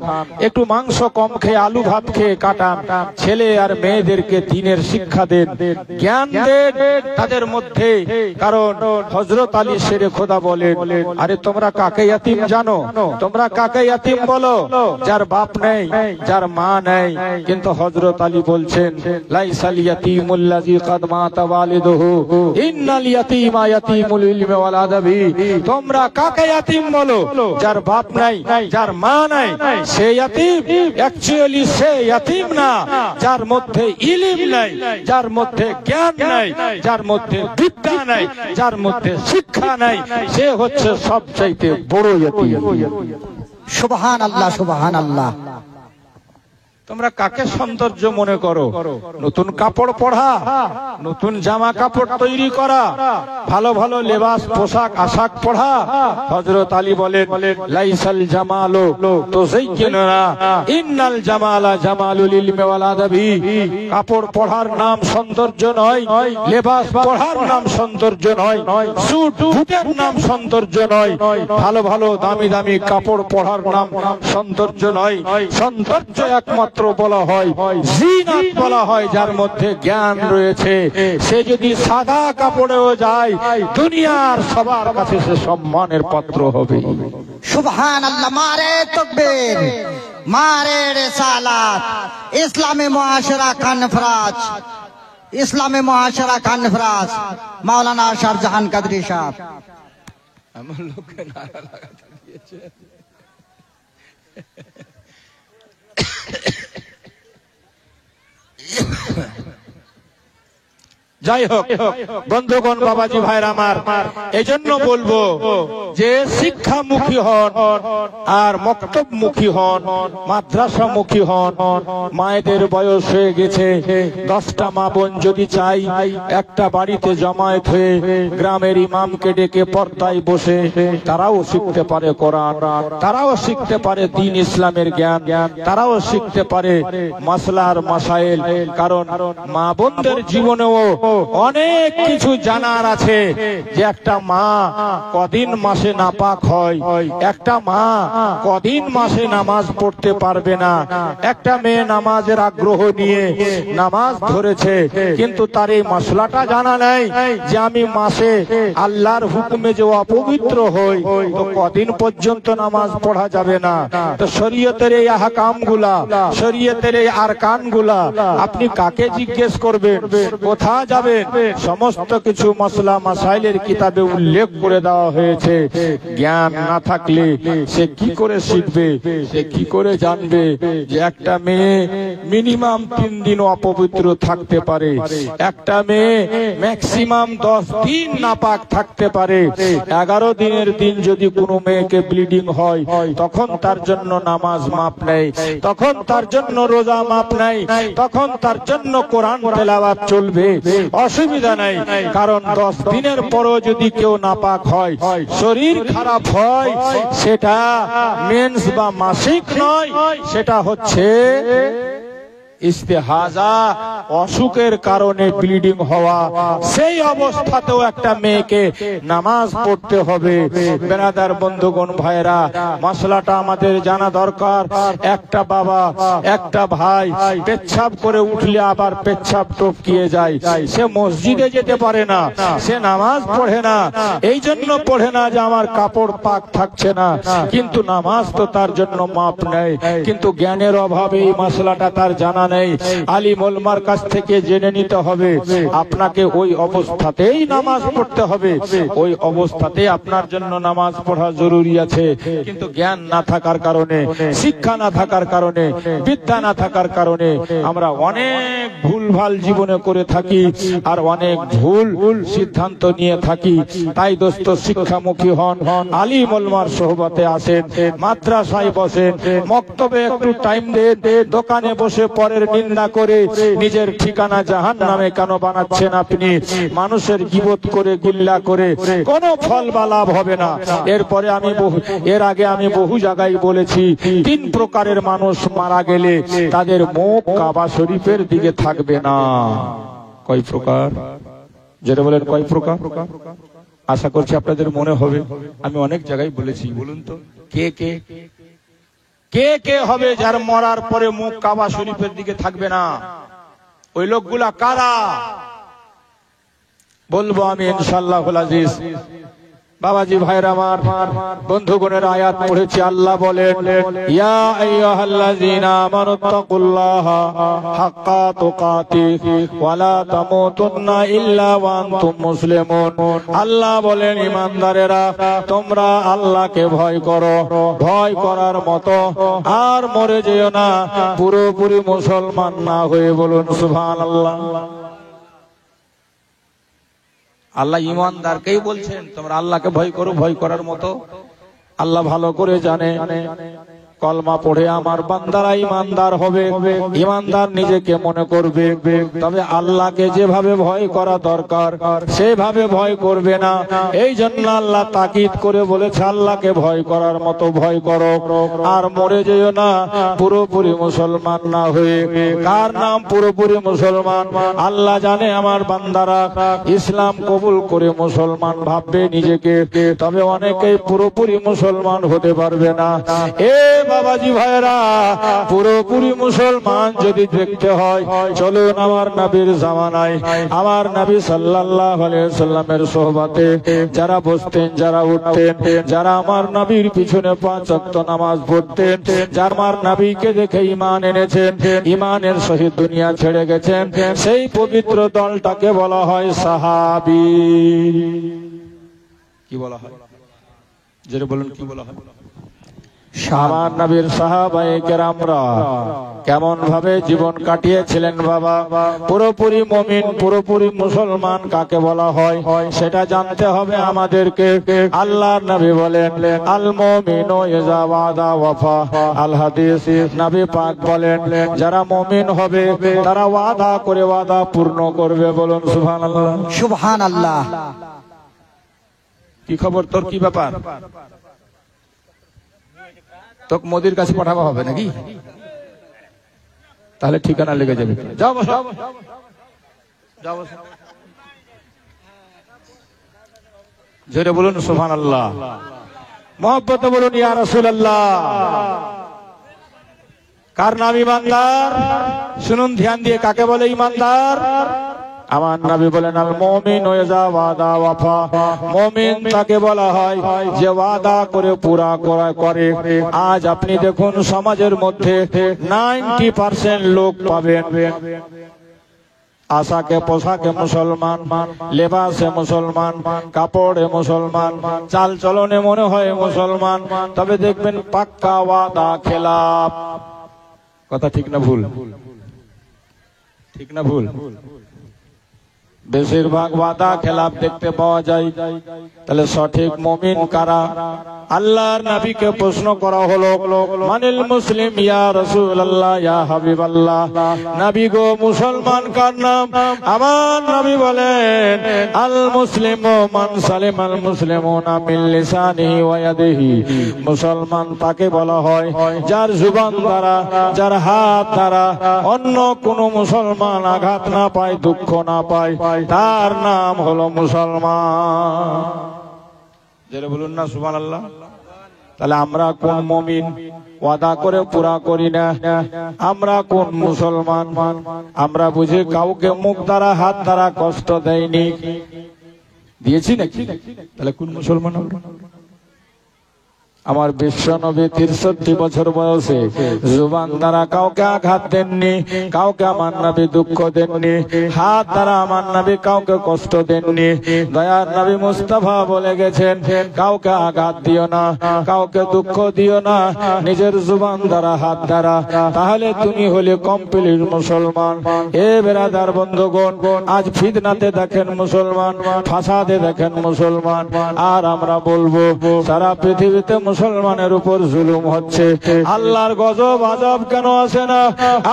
একটু মাংস কম খেয়ে আলু ভাত খেয়ে কাটান, ছেলে আর মেয়েদেরকে দ্বীনের শিক্ষা দেন, জ্ঞান দেন তাদের মধ্যে। কারণ হযরত আলী শেরে খোদা বলেন, আরে তোমরা কাকে ইয়াতিম জানো? তোমরা কাকে ইয়াতিম বলো? যার বাপ নেই, যার মা নেই। কিন্তু হযরত আলী বলছেন, লাইসাল ইয়াতিমুল্লাযী কাদ মাতা ওয়ালিদুহু, ইন্নাল ইয়াতীমা ইয়াতীমুল ইলমি ওয়াল আদাবি। তোমরা কাকে ইয়াতিম বলো? যার বাপ নাই, যার মা নাই, সে ইয়াতিম। অ্যাকচুয়ালি সে ইয়াতিম না, যার মধ্যে ইলম নাই, যার মধ্যে জ্ঞান নাই, যার মধ্যে বিদ্যা নাই, যার মধ্যে শিক্ষা নাই, সে হচ্ছে সবচাইতে বড় ইয়তীম। সুবহান আল্লাহ, সুবহান আল্লাহ। তোমরা কাকে সৌন্দর্য মনে করো? নতুন কাপড় পরা, নতুন জামা কাপড় তৈরি করা, ভালো ভালো লেবাস পোশাক আশাক পরা। হযরত আলী বলেন, লাইসাল জামালু তুযায়্যিনুনা ইন্নাল জামালা জামালুল ইলমি ওয়াল আদাবি। কাপড় পরার নাম সৌন্দর্য নয়, লেবাস পরার নাম সৌন্দর্য নয়, স্যুট বুটের নাম সৌন্দর্য নয়, ভালো ভালো দামি দামি কাপড় পরার নাম সৌন্দর্য নয়। সৌন্দর্য একমাত্র বলা হয়, জিনাত বলা হয়, যার মধ্যে জ্ঞান রয়েছে। সে যদি সাদা কাপড়েও যায়, দুনিয়ার সবার কাছে সে সম্মানের পাত্র হবে। সুবহান আল্লাহ। মারে তাকবীর, মারে রিসালাত। ইসলামে মুআশারা কনফারেন্স, ইসলামে মুআশারা কনফারেন্স, মাওলানা শাহজাহান কাদরি সাহেব। আমার লোককে নারা লাগাতে দিয়েছে। যাই হোক বন্ধুগণ, বাবাজি ভাইরা আমার, এজন্য বলবো যে শিক্ষামুখী হন আর মক্তবমুখী হন, মাদ্রাসামুখী হন। মায়েদের বয়স হয়ে গেছে, 10টা মা বোন যদি চাই একটা বাড়িতে জমায়েত হয়ে গ্রামের ইমামকে ডেকে পর্দায় বসে তারাও শিখতে পারে কোরআন, তারাও শিখতে পারে দ্বীন ইসলামের জ্ঞান, তারাও শিখতে পারে মাসলার মাসাইল। কারণ মা বোনদের জীবনেও অনেক কিছু জানার আছে, যে একটা মা কদিন মাসে নাপাক হয়, একটা মা কদিন মাসে নামাজ পড়তে পারবে না। একটা মেয়ে নামাজের আগ্রহ নিয়ে নামাজ ধরেছে, কিন্তু তার এই মশলাটা জানা নাই যে আমি মাসে আল্লাহর হুকুমে যে অপবিত্র হই, তো কদিন পর্যন্ত নামাজ পড়া যাবে না। তো শরীয়তের এই আহকামগুলা, শরীয়তের এই আরকানগুলা আপনি কাকে জিজ্ঞেস করবেন, কোথা যাবেন? সমস্ত কিছু মাসলা মাসাইলের কিতাবে উল্লেখ করে দেওয়া হয়েছে। জ্ঞান না থাকলে সে কি করে শিখবে, সে কি করে জানবে যে একটা মেয়ে মিনিমাম 3 দিন অপবিত্র থাকতে পারে, একটা মেয়ে ম্যাক্সিমাম 10 দিন নাপাক থাকতে পারে। 11 দিনের দিন যদি কোনো মেয়েকে ব্লিডিং হয়, তখন তার জন্য নামাজ মাপ নেই, তখন তার জন্য রোজা মাপ নেই, তখন তার জন্য কোরআন তেলাওয়াত চলবে, অসুবিধা নাই। কারণ 10 দিনের পরও যদি কেউ নাপাক হয়, শরীর খারাপ হয়, সেটা মেন্স বা মাসিক নয়, সেটা হচ্ছে ইস্তেহাজা, অসুখের কারণে ব্লিডিং হওয়া। সেই অবস্থাতেও একটা মেয়েকে নামাজ পড়তে হবে। বেরাদার বন্ধুগণ ভাইরা, মশলাটা আমাদের জানা দরকার। একটা বাবা, একটা ভাই পেচ্ছাব করে উঠলে আবার পেচ্ছাব টপকিয়ে যায়, সে মসজিদে যেতে পারে না, সে নামাজ পড়ে না। এই জন্য পড়ে না যে আমার কাপড় পাক থাকছে না, কিন্তু নামাজ তো তার জন্য মাপ নেই। কিন্তু জ্ঞানের অভাবে এই মশলাটা তার জানা নেই। আলিম ওলামার কাছ থেকে জেনে নিতে হবে, আপনাকে ওই অবস্থাতেই নামাজ পড়তে হবে, ওই অবস্থাতেই আপনার জন্য নামাজ পড়া জরুরি আছে। কিন্তু জ্ঞান না থাকার কারণে, শিক্ষা না থাকার কারণে, বিদ্যা না থাকার কারণে আমরা অনেক ভুলভাল জীবনে করে থাকি আর অনেক ভুল সিদ্ধান্ত নিয়ে থাকি। তাই দোস্ত, শিক্ষামুখী হন, আলিম ওলামার সোহবতে আসেন, মাদ্রাসায় বসেন, মক্তবে একটু টাইম দেন। দোকানে বসে পরের নিন্দা করে নিজের ঠিকানা জাহান্নামে কেন বানাচ্ছেন আপনি? মানুষের গীবত করে, গিল্লা করে কোনো ফল বা লাভ হবে না। এরপরে এর আগে আমি বহু জায়গায় বলেছি, 3 প্রকারের মানুষ মারা গেলে তাদের মুখ কাবা শরীফের দিকে থাকবে না। কয় প্রকার? যেটা বলেন কয় প্রকার? আশা করছি আপনাদের মনে হবে, আমি অনেক জায়গায় বলেছি। বলুন তো কে কে কে কে হবে যার মরার পরে মুখ কাবা শরীফের দিকে থাকবে না? ওই লোকগুলা কারা? বলবো আমি ইনশাআল্লাহুল আজিজ। বাবাজি ভাইরা আমার, বন্ধুগণের আয়াত পড়েছি। আল্লাহ বলেন, ইয়া আইয়ুহাল্লাযীনা আমানুত্তাকুল্লাহা হাক্কা তুকাতিহি ওয়া লা তামুতুন্না ইল্লা ওয়া আনতুম মুসলিমুন। আল্লাহ বলেন, ঈমানদারেরা তোমরা আল্লাহকে ভয় করো, ভয় করার মতো, আর মরে যেও না পুরোপুরি মুসলমান না হয়ে। বলুন সুবহানাল্লাহ। আল্লাহ ঈমানদারকেই বলছেন তোমরা আল্লাহকে ভয় করো, ভয় করার মতো। আল্লাহ ভালো করে জানে কলমা পড়ে আমার বান্দারা ঈমানদার হবে, ঈমানদার নিজেকে মনে করবে, তবে আল্লাহকে যেভাবে ভয় করা দরকার সেভাবে ভয় করবে না। এই জন্য আল্লাহ তাকিদ করে বলেছে আল্লাহকে ভয় করার মতো ভয় করো, আর মরে যেও না পুরোপুরি মুসলমান না হয়ে। কার নাম পুরোপুরি মুসলমান? আল্লাহ জানে আমার বান্দারা ইসলাম কবুল করে মুসলমান ভাববে নিজেকে, তবে অনেকেই পুরোপুরি মুসলমান হতে পারবে না। বাবাজি ভাইরা, পুরোপুরি মুসলমান যদি দেখতে হয়, চলুন আমার নবীর জামানায়, আমার নবী সাল্লাল্লাহু আলাইহি ওয়াসাল্লামের সোহবতে যারা বসতেন, যারা উঠতেন, যারা আমার নবীর পিছনে 5 ওয়াক্ত নামাজ পড়তেন, যারা আমার নবীকে দেখে ঈমান এনেছেন, ঈমানের সহিত দুনিয়া ছেড়ে গেছেন, সেই পবিত্র দলটাকে বলা হয় সাহাবী। কি বলা হয়? যেটা বলুন, কি বলা হয়? আমার নবীর সাহাবায়ে কেরামরা কেমন ভাবে জীবন কাটিয়েছিলেন বাবা। পুরোপুরি মুমিন, পুরোপুরি মুসলমান কাকে বলা হয় সেটা জানতে হবে আমাদেরকে। আল্লাহর নবী বলেন, আল মুমিনু ইযা ওয়াদা ওয়াফা। আল হাদিস, নবী পাক বলেন যারা মুমিন হবে তারা ওয়াদা করে ওয়াদা পূর্ণ করবে। বলুন সুবহানাল্লাহ। সুবহানাল্লাহ। কি খবর তোর, কি ব্যাপার? তোকে মোদির কাছে পাঠাবো হবে নাকি? তাহলে ঠিকানা লেগে যাবে। যাও বসো, যাও বসো। জোরে বলুন সুবহানাল্লাহ। মহব্বতে বলুন ইয়া রাসূলুল্লাহ। কার নাম ঈমানদার? শুনুন ধ্যান দিয়ে, কাকে বলে ঈমানদার? আমার নবী বলেন, আল মুমিনু ইযা ওয়াদা ওয়াফা। মুমিন তাকে বলা হয় যে ওয়াদা করে পুরা করে। আজ আপনি দেখুন সমাজের মধ্যে 90% লোক পাবেন আশাকে পোশাকে মুসলমান, লেবাসে মুসলমান, কাপড়ে মুসলমান, চাল চলনে মনে হয় মুসলমান, তবে দেখবেন পাক্কা ওয়াদা খেলাফ। কথা ঠিক না ভুল? ঠিক না ভুল? বেশিরভাগ ওয়াদা খেলাফ দেখতে পাওয়া যায়। তাহলে সঠিক মুমিন কারা? আল্লাহর নবীকে প্রশ্ন করা হলো, মানিল মুসলিম ইয়া রাসূলুল্লাহ ইয়া হাবিবাল্লাহ। নবী গো, মুসলমান কার নাম? আমার নবী বলেন, আল মুসলিমু মান সালিমাল মুসলিমুনা মিন লিসানিহি ওয়া ইয়াদিহি। মুসলমান তাকে বলা হয় যার জুবান দ্বারা, যার হাত দ্বারা অন্য কোন মুসলমান আঘাত না পায়, দুঃখ না পায়, তার নাম হলো মুসলমান। যেটা বলুন না সুবহানাল্লাহ। তাহলে আমরা কোন মুমিন? ওয়াদা করে পুরা করি না। আমরা কোন মুসলমান? আমরা বুঝি কাউকে মুখ দ্বারা হাত দ্বারা কষ্ট দেয়নি, দিয়েছি নাকি? তাহলে কোন মুসলমান? আমার বিশ্ব নবী 63 বছর বয়সে জুবান দ্বারা কাউকে আঘাত দেননি, কাউকে আমার নবী দুঃখ দেননি, হাত দ্বারা আমার নবী কাউকে কষ্ট দেননি। দয়ার নবী মুস্তাফা বলে গেছেন, কাউকে আঘাত দিও না, কাউকে দুঃখ দিও না নিজের জুবান দ্বারা, হাত দ্বারা, তাহলে তুমি হলে কমপ্লিট মুসলমান। এ বেরাদার বন্ধুগণ, আজ ফিতনাতে দেখেন মুসলমান, ফাসাদে দেখেন মুসলমান, আর আমরা বলবো সারা পৃথিবীতে মুসলমানের উপর জুলুম হচ্ছে। আল্লাহর গজব আযাব কেন আসে না?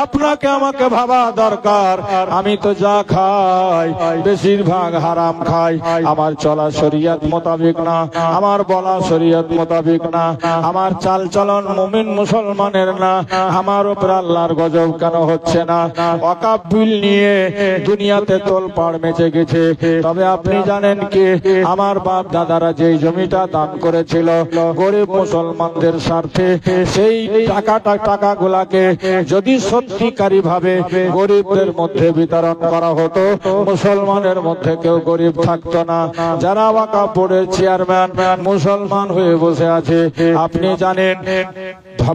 আপনাকে আমাকে ভাবা দরকার। আমি তো যা খাই বেশিরভাগ হারাম খাই, আমার চলা শরীয়ত মোতাবেক না, আমার বলা শরীয়ত মোতাবেক না, আমার চাল চলন মুমিন মুসলমানের না। আমার উপর আল্লাহর গজব কেন হচ্ছে না? ওয়াকফ বিল নিয়ে দুনিয়াতে তোলপাড় মেচে গেছে। তবে আপনি জানেন কি, আমার বাপ দাদারা যেই জমিটা দান করেছিল, গরিব গরিব মুসলমানদের স্বার্থে সেই টাকাগুলাকে যদি সত্যিকারী ভাবে গরিবদের মধ্যে বিতরণ করা হতো, মুসলমানের মধ্যে কেউ গরিব থাকতো না। যারা ওয়াকফ বোর্ডের চেয়ারম্যান মুসলমান হয়ে বসে আছে, আপনি জানেন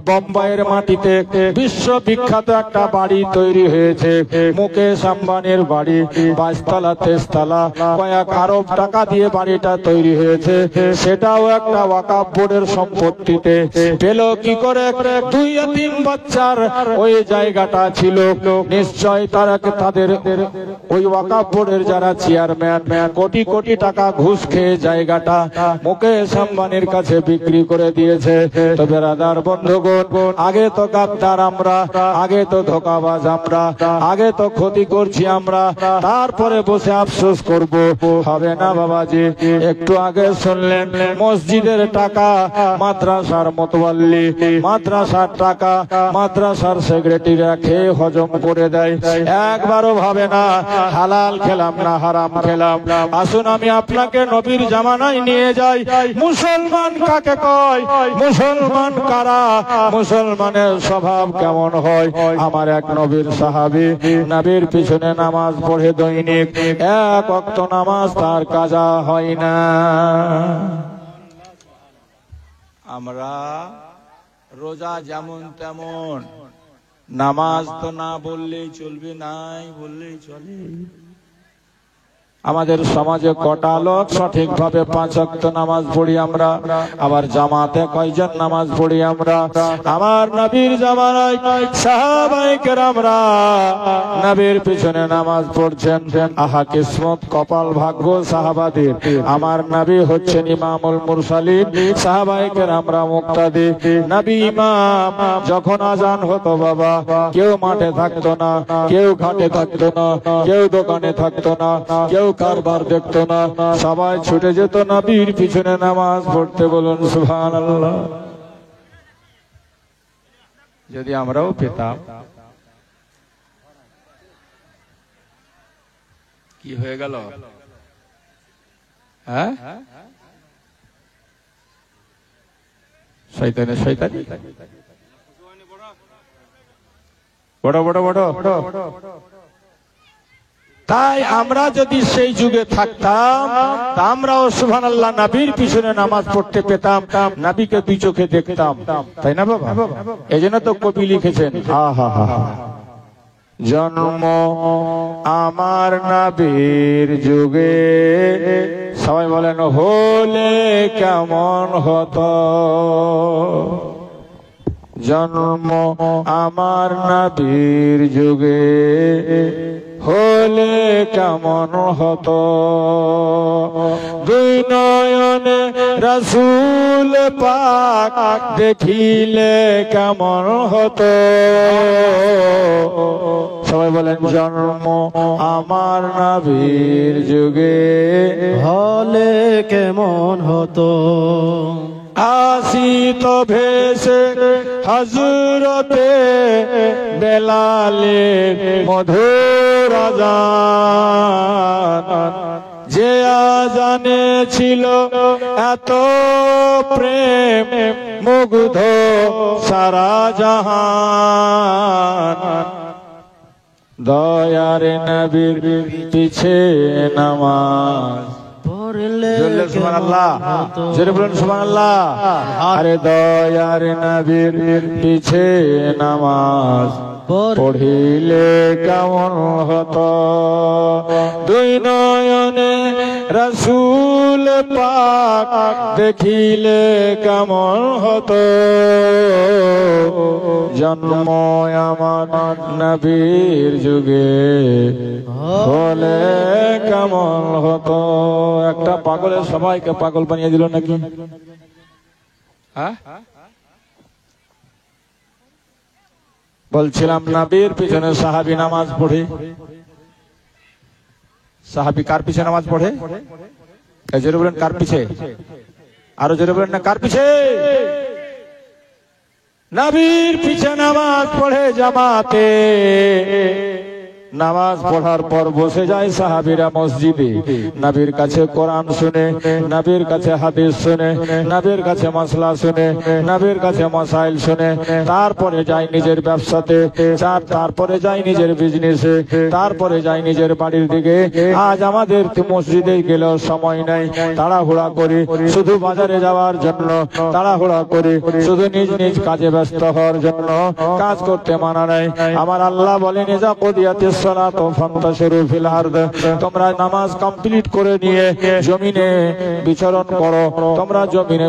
বোম্বাইয়ের মাটিতে বিশ্ববিখ্যাত একটা বাড়ি তৈরি হয়েছে, মুকেশ আম্বানির বাড়ি, 22 তলা 23 তলা, কয়েক আরব টাকা দিয়ে বাড়িটা তৈরি হয়েছে। সেটাও একটা ওয়াকফ বোর্ডের সম্পত্তিতে পেল কি করে? 2-3 বাচ্চার ওই জায়গাটা ছিল। নিশ্চয় তাদের ওই ওয়াকফ বোর্ডের যারা চেয়ারম্যান কোটি কোটি টাকা ঘুষ খেয়ে জায়গাটা মুকেশ আম্বানির কাছে বিক্রি করে দিয়েছে। তো বেরাদার বন্ধুগণ, আগে তো গাদ্দার আমরা, আগে তো ধোঁকাবাজ আমরা, আগে তো ক্ষতি করছি আমরা, তারপরে বসে আফসোস করব? হবে না বাবাজি। একটু আগে শুনলেন মসজিদের টাকা মাদ্রাসার মোতওয়াল্লি, মাদ্রাসার টাকা মাদ্রাসার সেক্রেটারিরা খেয়ে হজম করে দেয়, একবারও ভাবে না হালাল খেলাম না হারাম খেলাম। আসুন আমি আপনাকে নবীর জামানায় নিয়ে যাই। মুসলমান কাকে কয়? মুসলমান কারা? মুসলমানের স্বভাব কেমন হয়? আমার এক নবীর সাহাবী, নবীর পিছনে নামাজ পড়ে দৈনিক 1 ওয়াক্ত নামাজ তার কাজা হয় না। আমরা রোজা যেমন তেমন, নামাজ তো না বললেই চলবে, নাই বললেই চলে। আমাদের সমাজে কটা লোক সঠিকভাবে 5 ওয়াক্ত নামাজ পড়ি আমরা? আবার জামাতে কয়জন নামাজ পড়ি আমরা? আমার নবীর জামানায় সাহাবায়ে কেরামরা নবীর পিছনে নামাজ পড়ছেন। আহা কিসমত, কপাল, ভাগ্য সাহাবাদের। আমার নবী হচ্ছেন ইমামুল মুরসালিন, সাহাবায়ে কেরামরা মুক্তাদি। নবী ইমাম, যখন আজান হতো বাবা, কেউ মাঠে থাকতো না, কেউ ঘাটে থাকতো না, কেউ দোকানে থাকতো না, কেউ কারবার দেখতো না, সবাই ছুটে যেত নবীর পিছনে নামাজ পড়তে। বলুন সুবহানাল্লাহ। যদি আমরাও পেতাম, কি হয়ে গেল? হ্যাঁ, শয়তানে শয়তানি, বড় বড় বড়। তাই আমরা যদি সেই যুগে থাকতাম, আমরাও সুবহানাল্লাহ নবীর পিছনে নামাজ পড়তে পেতাম, নবীকে 2 চোখে দেখতাম, তাই না বাবা? এজন্য তো কবি লিখেছেন, জন্ম আমার নবীর যুগে, সবাই বলেন হলে কেমন হতো। জন্ম আমার নবীর যুগে হলে কেমন হতো। 2 নয়নে রাসূল পাক দেখিলে কেমন হতো। সবাই বলেন জন্ম আমার নবীর যুগে হলে কেমন হতো। আসিত ভেসে হযরতে বেলালের মধুর আযান, যে আযানে ছিল এত প্রেম মুগ্ধ সারা জাহান। দয়ার নবীর পিছে নামাজ পড়লে সুবহানাল্লাহ, জোরে বলুন সুবহানাল্লাহ। আরে দয়ার নবীর পিছে নামাজ পড়িলে কেমন হতো। 2 নয়নে রাসূল পাক দেখিলে কেমন হতো। জন্ম আমার নবীর যুগে হলে কেমন হতো। একটা পাগলের সবাইকে পাগল বানিয়ে দিল নাকি? হ্যাঁ, বলছিলাম নবীর পিছনে সাহাবী নামাজ পড়ে। সাহাবী কার পিছনে নামাজ পড়ে? জোরে বলেন কার পিছে? আরো জোরে বলেন না, কার পিছে? নবীর পিছে নামাজ পড়ে জামাতে। নামাজ পড়ার পর বসে যায় সাহাবীরা মসজিদে, নবীর কাছে কোরআন শুনে, নবীর কাছে হাদিস শুনে, নবীর কাছে মাসলা শুনে, নবীর কাছে মাসাইল শুনে, তারপরে যায় নিজের ব্যবসাতে, তারপরে যায় নিজের বিজনেসে, তারপরে যায় নিজের বাড়ির দিকে। আজ আমাদের মসজিদে গেলেও সময় নাই, তাড়াহুড়া করে শুধু বাজারে যাওয়ার জন্য, তাড়াহুড়া করে শুধু নিজ নিজ কাজে ব্যস্ত হওয়ার জন্য। কাজ করতে মানা নাই। আমার আল্লাহ বলেন, ইজা কুদিয়াতিস সালাতু ফান্তাশিরু ফিল আরদ, তোমরা নামাজ কমপ্লিট করে নিয়ে জমিনে বিচরণ করো, তোমরা জমিনে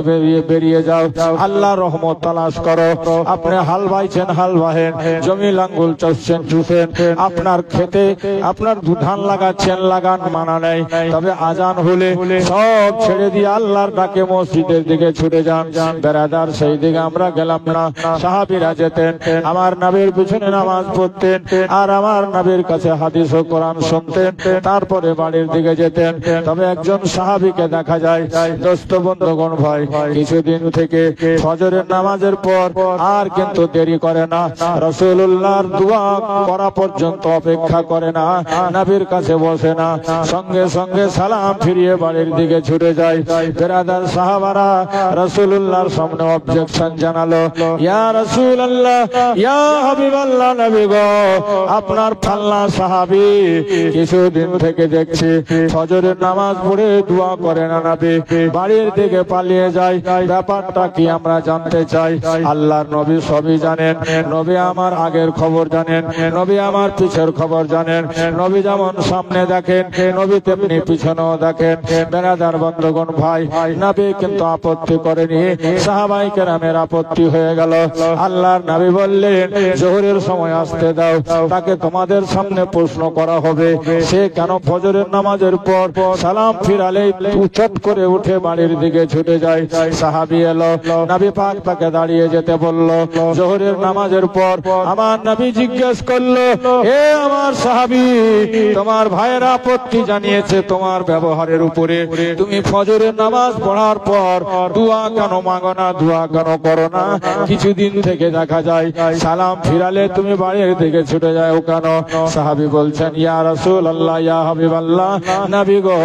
বেরিয়ে যাও, আল্লাহর রহমত তালাশ করো। আপনি হাল বাইছেন, হাল বাহেন, জমি লাঙ্গল চষছেন, চুষেন, আপনার খেতে আপনার ধান লাগাচ্ছেন, লাগান, মানা নাই। তবে আজান হলে সব ছেড়ে দিয়ে আল্লাহর ডাকে মসজিদের দিকে ছুটে যান। বেরাদার, সেই দিকে আমরা গেলাম না। সাহাবীরা যেতেন, আমার নবীর পিছনে নামাজ পড়তেন, আর আমার নবীর কাছে হাদিস ও কোরআন শুনতেন, তারপরে বাড়ির দিকে যেতেন। তবে একজন সাহাবীকে দেখা যায়, দোস্ত বন্ধুগণ ভাই, কিছুদিন থেকে ফজরের নামাজের পর আর কিন্তু দেরি করে না, রাসূলুল্লাহর দোয়া করা পর্যন্ত অপেক্ষা করে না, নবীর কাছে বসে না, সঙ্গে সঙ্গে সালাম ফিরিয়ে বাড়ির দিকে ছুটে যায়। বেরাদার সাহাবারা রাসূলুল্লাহর সামনে অবজেকশন জানালো, ইয়া রাসূলুল্লাহ, ইয়া হাবিবাল্লাহ, নবী গো, আপনার ফাল্লা সাহাবী কিছুদিন থেকে দেখছি ফজরের নামাজ পড়ে দোয়া করে না, নবী বাড়ির দিকে পালিয়ে যায়, ব্যাপারটা কি আমরা জানতে চাই। আল্লাহর নবী সবই জানেন, নবী আমার আগের খবর জানেন, নবী আমার পিছের খবর জানেন, নবী যেমন সামনে দেখেন, নবী তেমনি পিছনেও দেখেন। বেরাদার বন্ধুগণ ভাই, নবী কিন্তু আপত্তি করেনি, সাহাবায়ে কেরামের আপত্তি হয়ে গেল। আল্লাহর নবী বললেন, জোহরের সময় আসতে দাও, তাকে তোমাদের সামনে প্রশ্ন করা হবে, সে কেন ফজরের নামাজের পর সালাম ফিরালে চট করে উঠে বাড়ির দিকে ছুটে যায়। সাহাবী এলো, নবী পাক তাকে দাঁড়িয়ে যেতে বলল। জোহরের নামাজের পর আমার নবী জিজ্ঞেস করলো, হে আমার সাহাবী, তোমার ভাইয়ের আপত্তি জানিয়েছে তোমার ব্যবহারের উপরে, তুমি ফজরের নামাজ পড়ার পর দোয়া কেন মাগো না, দোয়া কেন করো না? কিছুদিন থেকে দেখা যায় সালাম ফিরালে তুমি বাড়ির দিকে ছুটে যাও কেন? সাহাবী বলছেন, ইয়া রাসূলুল্লাহ, ইয়া হাবিবাল্লাহ, নবী গো,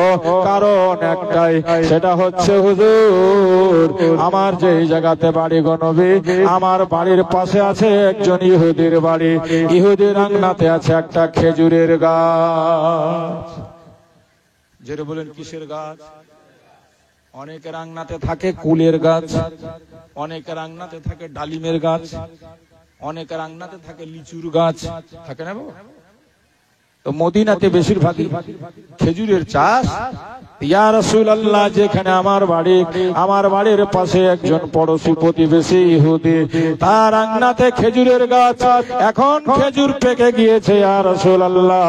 কারণ একটাই, সেটা হচ্ছে হুজুর, আমার যেই জায়গাতে বাড়ি গো নবী, আমার বাড়ির পাশে আছে একজন ইহুদির বাড়ি, ইহুদির আঙ্গনাতে আছে একটা খেজুরের গাছ। যেটা বলেন কিসের গাছ? অনেকের আঙ্গনাতে থাকে কুলের গাছ, অনেকের আঙ্গনাতে থাকে ডালিমের গাছ, অনেকের আঙ্গনাতে থাকে লিচুর গাছ, থাকে না বাবা? তো মদিনাতে বেশিরভাগই খেজুরের চাষ। ইয়া রাসূলুল্লাহ, যেখানে আমার বাড়ি, আমার বাড়ির পাশে একজন পড়োশী প্রতিবেশী ইহুদি, তার আঙ্গনাতে খেজুরের গাছ, এখন খেজুর পেকে গিয়েছে। ইয়া রাসূলুল্লাহ,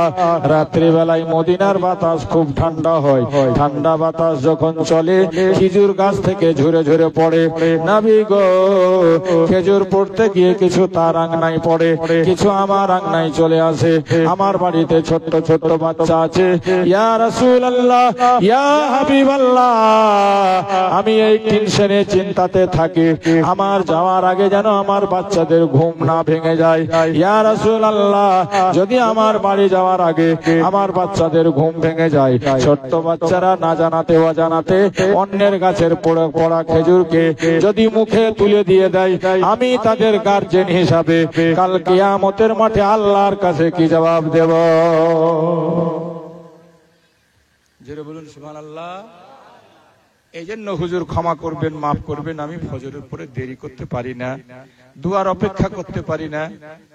রাত্রি বেলায় মদিনার বাতাস খুব ঠান্ডা হয়, ঠান্ডা বাতাস যখন চলে খেজুর গাছ থেকে ঝরে ঝরে পড়ে। নবী গো, খেজুর পড়তে গিয়ে কিছু তার আঙ্গনায় পড়ে, কিছু আমার আঙ্গনায় চলে আসে। আমার বাড়িতে ছোট্ট ছোট্ট বাচ্চা আছে। ইয়া রাসূলুল্লাহ, ইয়া হাবিবাল্লাহ, আমি এই টেনশনে চিন্তাতে থাকি, আমার যাওয়ার আগে যেন আমার বাচ্চাদের ঘুম না ভেঙে যায়। ইয়া রাসূলুল্লাহ, যদি আমার বাড়ি যাওয়ার আগে আমার বাচ্চাদের ঘুম ভেঙে যায়, ছোট্ট বাচ্চারা না জানাতে অজানাতে অন্যের গাছের পড়া খেজুরকে যদি মুখে তুলে দিয়ে দেয়, আমি তাদের গার্জেন হিসাবে কাল কিয়ামতের মাঠে আল্লাহর কাছে কি জবাব দেব? জোরে বলুন সুবহানাল্লাহ। এই জন্য হুজুর ক্ষমা করবেন, মাফ করবেন, আমি ফজরের পরে দেরি করতে পারি না, দুয়ার অপেক্ষা করতে পারি না,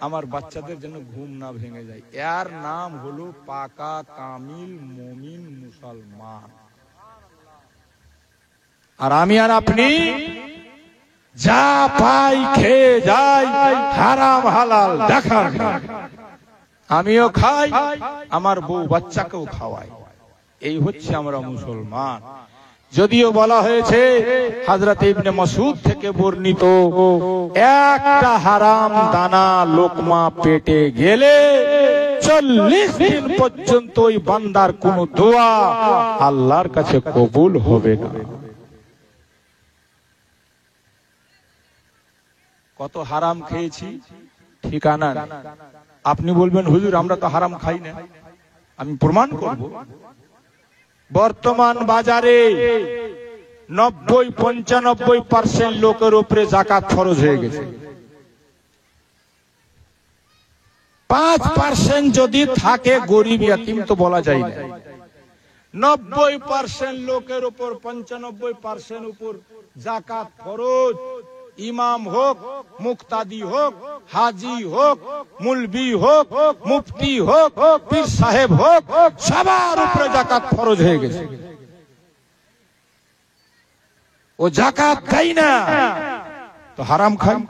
আমার বাচ্চাদের যেন ঘুম না ভেঙে যায়। এর নাম হলো পাকা কামিল মুমিন মুসলমান। আর আমি আর আপনি যা পাই খেয়ে যাই, হারাম হালাল দেখার, আমিও খাই, আমার বউ বাচ্চাকেও খাওয়াই, এই হচ্ছে আমরা মুসলমান। যদিও বলা হয়েছে হযরত ইবনে মাসউদ থেকে বর্ণিত, একটা হারাম দানা লোকমা পেটে গেলে 40 দিন পর্যন্ত ওই বান্দার কোন দোয়া আল্লাহর কাছে কবুল হবে না। কত হারাম খেয়েছি ঠিকানা নেই। আপনি বলবেন হুজুর আমরা তো হারাম খাই না, আমি প্রমাণ করব। বর্তমান বাজারে 90-95% লোকের উপরে যাকাত ফরজ হয়ে গেছে। 5% যদি থাকে গরিব ইয়াতিম তো বলা যায় না। 90% লোকের উপর 95% উপর যাকাত ফরজ। ইমাম হোক, মুক্তাদি হোক, হাজি হোক, মুলবি হোক, মুফতি হোক, পীর সাহেব হোক, সবার উপরে যাকাত ফরজ হয়ে গেছে। ও যাকাত দেয় না তো হারাম খায়।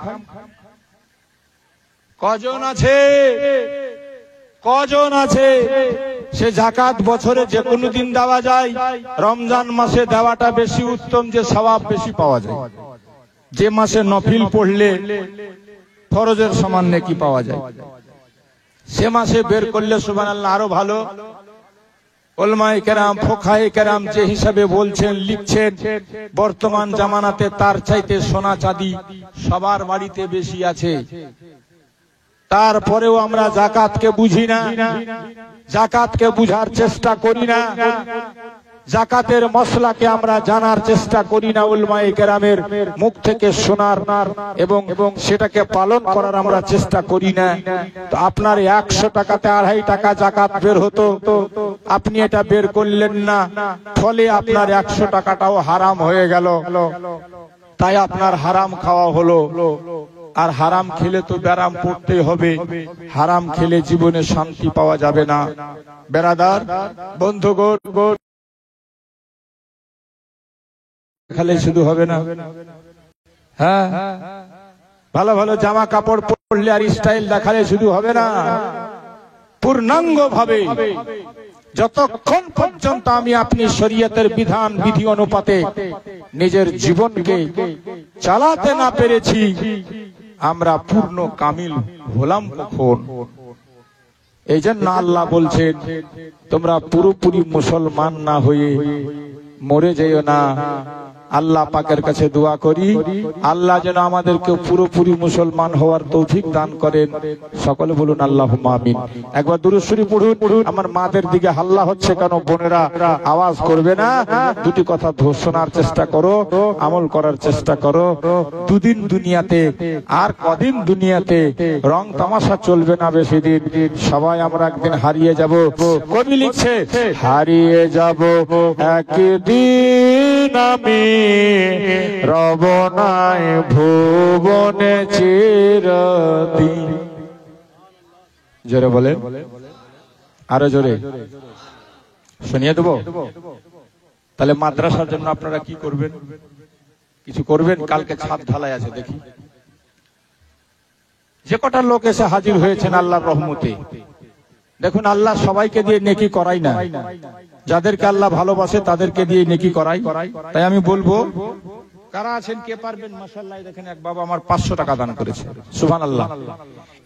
কজন আছে সে যাকাত বছরে যে কোনো দিন দেওয়া যায়, রমজান মাসে দেওয়াটা বেশি উত্তম, যে সওয়াব বেশি পাওয়া যায়। যে মাসে নফিল পড়লে ফরজের সমান নেকি পাওয়া যায়, সে মাসে বের করলে সুবহানাল্লাহ আরো ভালো। উলামায়ে কেরাম, ফুকাহায়ে কেরাম যে হিসাবে বলছেন, লিখছেন, বর্তমান জামানাতে তার চাইতে সোনা চাঁদি সবার বাড়িতে বেশি আছে। তারপরেও আমরা যাকাতকে বুঝি না, যাকাতকে বুঝার চেষ্টা করি না, যাকাতের মসলাকে আমরা জানার চেষ্টা করি না, উলামায়ে কেরামের মুখ থেকে শোনার এবং সেটাকে পালন করার আমরা চেষ্টা করি না। তো আপনার 100 টাকাতে 2.5 টাকা যাকাত বের হতো, আপনি এটা বের করলেন না, ফলে আপনার 100 টাকাটাও হারাম হয়ে গেল। তাই আপনার হারাম খাওয়া হলো। আর হারাম খেলে তো ব্যারাম পড়তে হবে, হারাম খেলে জীবনে শান্তি পাওয়া যাবে না। বেরাদার বন্ধুগণ, খালে শুধু হবে না, হ্যাঁ, ভালো ভালো জামা কাপড় পরলে আর স্টাইল দেখালে শুধু হবে না। পূর্ণাঙ্গ ভাবে যতক্ষণ পর্যন্ত আমি আপনি শরীয়তের বিধান বিধি অনুপাতে নিজের জীবনকে চালাতে না পেরেছি, আমরা পূর্ণ কামিল হলাম কখন? এই জন্য আল্লাহ বলছেন, তোমরা পুরোপুরি মুসলমান না হয়ে মরে যেও না। আল্লাহ পাকের কাছে দোয়া করি, আল্লাহ যেন আমাদেরকে পুরোপুরি মুসলমান হওয়ার তৌফিক দান করেন। সকলে বলুন আল্লাহুম্মা আমিন। একবার দুরূদ শরীফ পড়ুন। আমার মাদের দিকে হাল্লা হচ্ছে কেন? বোনেরা আওয়াজ করবে না। দুটি কথা শোনার চেষ্টা করো, আমল করার চেষ্টা করো। দুদিন দুনিয়াতে, আর কদিন দুনিয়াতে, রং তামাশা চলবে না বেশি দিন। সবাই আমরা একদিন হারিয়ে যাব। কবি লিখছে, হারিয়ে যাব একদিন আমি রবনায় ভুবনে চিরদিন। জোরে বলেন, আরো জোরে শুনিয়ে দেবো। তাহলে মাদ্রাসার জন্য আপনারা কি করবেন? কিছু করবেন? কালকে ছাদ ঢালাই আছে, দেখি যে কটা লোক এসে হাজির হয়েছেন আল্লাহর রহমতে। দেখুন, আল্লাহ সবাইকে দিয়ে নেকি করাই না, যাদেরকে আল্লাহ ভালোবাসে তাদেরকে দিয়ে নেকি করাই। তাই আমি বলবো, কারা আছেন, কে পারবেন? মাশাআল্লাহ, দেখেন এক বাবা আমার 500 টাকা দান করেছে। সুবহানাল্লাহ।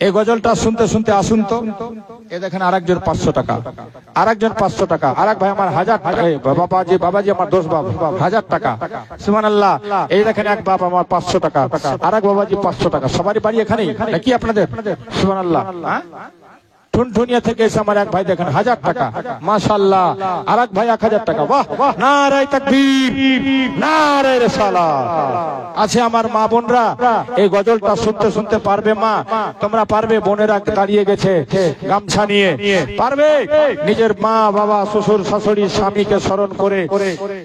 এই গজলটা শুনতে শুনতে আসুন তো। এ দেখেন আরেকজন 500 টাকা, আরেকজন 500 টাকা, আরেক ভাই আমার 1000 টাকা, বাবাজি আমার 10 বাবা 1000 টাকা। সুবহানাল্লাহ। এই দেখেন এক বাবা আমার 500 টাকা, আরেক বাবাজি 500 টাকা। সবারই বাড়ি এখানেই নাকি আপনাদের? সুবহানাল্লাহ। হ্যাঁ, টুনটুনিয়া থেকে এসে আমার এক ভাই দেখেন 1000 টাকা, মাশাআল্লাহ। আর এক ভাই 1000 টাকা। বাহ, নারায়ে তাকবীর, নারায়ে রিসালাত। আছে আমার মা বোনরা, এই গজলটা শুনতে শুনতে পারবে? মা তোমরা পারবে? বোনেরা দাঁড়িয়ে গেছে গামছা নিয়ে, পারবে? নিজের মা বাবা শ্বশুর শাশুড়ি স্বামীকে স্মরণ করে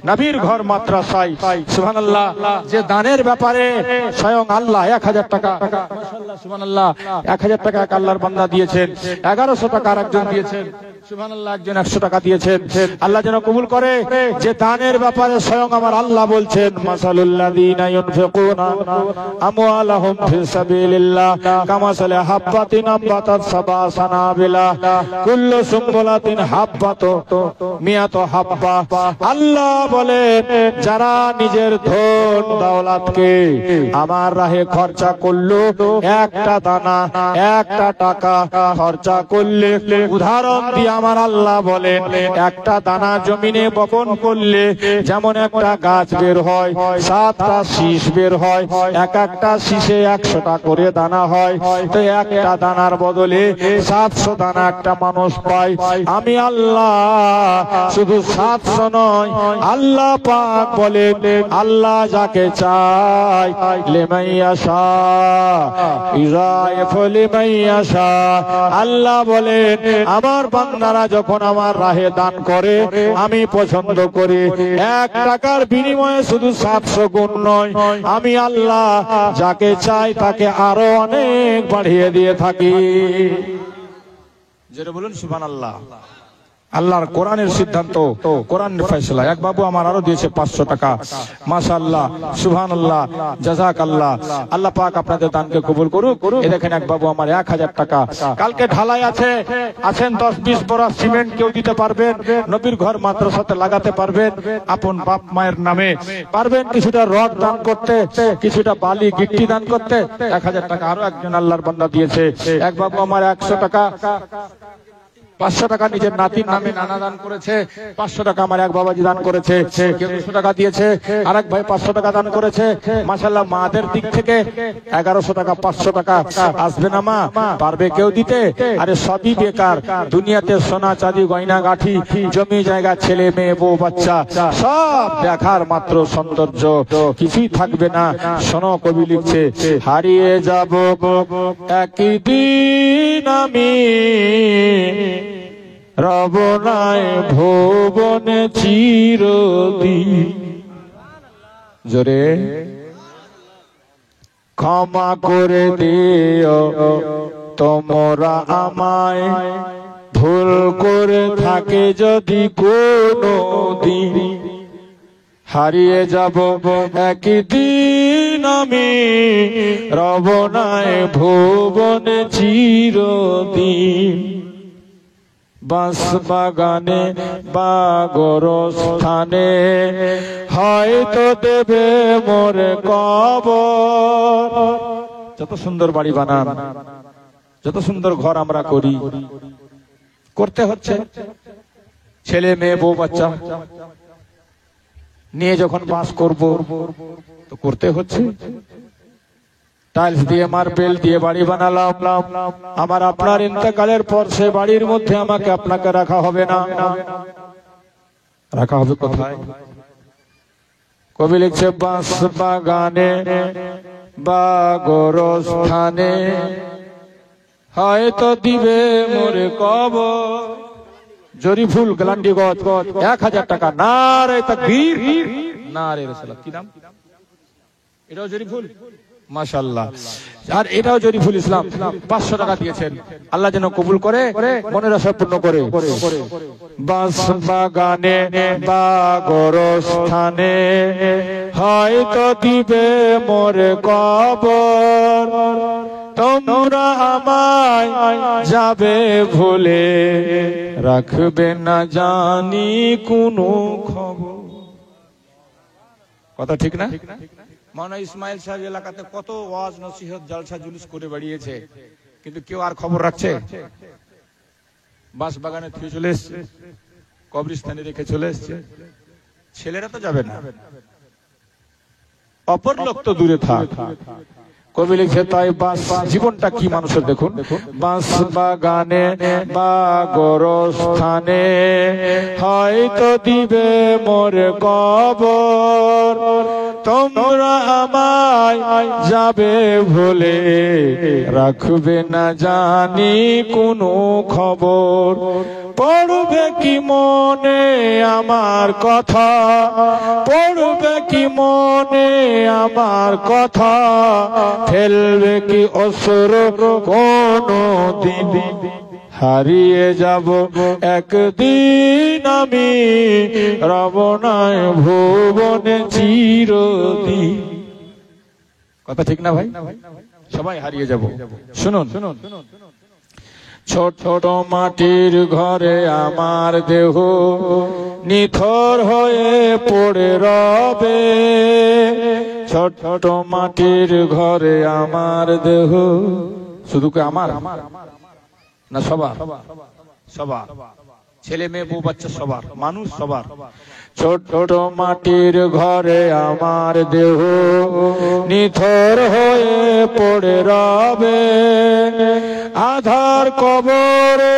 নবীর ঘর মাদ্রাসায়, সুবহানাল্লাহ, যে দানের ব্যাপারে স্বয়ং আল্লাহ 1000 টাকা, মাশাআল্লাহ, সুবহানাল্লাহ, 1000 টাকা এক আল্লাহর বান্দা দিয়েছেন। 1100 টাকা আরেকজন দিয়েছেন। সুবহানাল্লাহ, একজন 100 টাকা দিয়েছেন। আল্লাহ যেন কবুল করে। যে দানের ব্যাপারে স্বয়ং আমার আল্লাহ বলছেন, মাসালুল্লাযীনা ইউনফিকুনা আমওয়ালাহুম ফি সাবিলিল্লাহ কামাসালি হাব্বাতিন আম্বাতাত সাবা সানাবিলা কুল্লু সুম্বুলাতিন হাব্বাতু মিয়াতু হাব্বা। আল্লাহ বলেন, যারা নিজের ধন দৌলতকে আমার রাহে খরচা করলো, একটা দানা, একটা টাকা খরচা করলে, উদাহরণ দিয়ে আমার আল্লাহ বলেন একটা দানা জমিনে বপন করলে যেমন একটা গাছ বের হয়, 7টা শীষ বের হয়, এক একটা শীষে 100টা করে দানা হয়, তো একটা দানার বদলে 700 দানা একটা মানুষ পায়। আমি আল্লাহ শুধু 700 নয়, আল্লাহ পাক বলে আল্লাহ যাকে চায় লিমাইয়াশা ইযায়ফু লিমাইয়াশা, আল্লাহ বলেন আমার বান্দারা যখন আমার রাহে দান করে আমি পছন্দ করি। 1 টাকার বিনিময়ে শুধু 700 গুণ নয়, আমি আল্লাহ যাকে চাই তাকে আরো অনেক বাড়িয়ে দিয়ে থাকি। যেটা বলুন সুবহানাল্লাহ। আল্লাহর কোরআনের সিদ্ধান্ত, কোরআনের ফয়সালা। এক বাবু আমার আরো দিয়েছে 500 টাকা, মাশাআল্লাহ, সুবহানাল্লাহ, জাযাকাল্লাহ। আল্লাহ পাক আপনাদের দানকে কবুল করুক। এই দেখেন এক বাবু আমার 1000 টাকা। কালকে ঢালাই আছে, আছেন 10-20 বড় সিমেন্ট কেউ দিতে পারবেন, নবীর ঘর মাদ্রাসাতে লাগাতে পারবেন, আপন বাপ মায়ের নামে পারবেন কিছুটা রড দান করতে, কিছুটা বালি গিট্টি দান করতে। 1000 টাকা আরো একজন আল্লাহর বান্দা দিয়েছে। এক বাবু আমার 100 টাকা, 500 টাকা নিজের নাতির নামে নানা দান করেছে, 500 টাকা আমার এক বাবাজি দান করেছে, কেউ 200 টাকা দিয়েছে, আরেক ভাই 500 টাকা দান করেছে। মাশাআল্লাহ, মাদের দিক থেকে 1100 টাকা, 500 টাকা আসবে না মা, পারবে কেউ দিতে? আরে সবই বেকার, দুনিয়াতে সোনা চাঁদি গয়না গাঠি জমি জায়গা ছেলে মেয়ে বউ বাচ্চা সব দেখার মাত্র সৌন্দর্য, কিছুই থাকবে না। শোনো কবি লিখছে, হারিয়ে যাব একদিন আমি রবনায় ভুবনে চিরদিন। জোরে ক্ষমা করে দিও তোমরা আমায়, ভুল করে থাকে যদি কোনো দিন। হারিয়ে যাব একদিন আমি রবনায় ভুবনে চিরদিন। বাঁশ বাগানে বা গোরস্থানে হয়তো দেবে মোরে কবর। যত সুন্দর বাড়ি বানান, যত সুন্দর ঘর আমরা করি, করতে হচ্ছে ছেলে মেয়ে বউ বাচ্চা নিয়ে যখন বাস করব তো করতে হচ্ছে। টাইলস দিয়ে মার্বেল দিয়ে বাড়ি বানালাম, আমার আপনার ইন্তেকালের পর সে বাড়ির মধ্যে আমাকে আপনাকে রাখা হবে না। রাখা হবে কোথায়? কবি লিখছে, বাঁশ বাগানে বা গোরস্থানে হয়তো দিবে মোরে কবর। জরি ফুল গ্লান্ডি গছ 1000 টাকা। নারে তাকবীর, নারে রাসূলুল্লাহ। কি নাম? এটাও জরি ফুল, মাশাআল্লাহ। আর এটাও জরিফুল ইসলাম 500 টাকা দিয়েছেন। আল্লাহ যেন কবুল করে, মনের আশা পূর্ণ করে। বাঁশ বাগানে বা গোরস্থানে হয়তো দিবে মোরে কবর, তোমরা আমায় যাবে ভুলে, রাখবে না জানি কোনো খবর। কথা ঠিক না? মাওলানা ইসমাইল সাহেব এলাকাতে কত ওয়াজ নসিহত জলসা জুলুস করে বেরিয়েছে, কিন্তু কেউ আর খবর রাখছে? বাঁশ বাগানে থুয়ে চলে এসছে, কবরস্থানে রেখে চলে এসছে। ছেলেরা তো যাবে না, অপর লোক তো দূরে থাক। কবি লিখছে, তাই বাঁশ জীবনটা কি মানুষের দেখুন। বাঁশ বাগানে বা গোরস্থানে হয়তো দিবে মোরে কবর, তোমরা আমায় যাবে ভুলে, রাখবে না জানি কোনো খবর। পড়বে কি মনে আমার কথা, পড়বে কি মনে আমার কথা, ফেলবে কি অশ্রু কোনো দিন। হারিয়ে যাব একদিন আমি রবনায় ভুবনে চিরদিন। কথা ঠিক না ভাই? সবাই হারিয়ে যাব। শুনুন, ছোট ছোট মাটির ঘরে আমার দেহ নিথর হয়ে পড়ে রবে, ছোট ছোট মাটির ঘরে আমার দেহ। শুধু কি আমার না সবার? সবার, ছেলে মেয়ে বউ বাচ্চা সবার, মানুষ সবার। ছোট মাটির ঘরে আমার দেহ নিথর হয়ে পড়ে রবে, আধার কবরে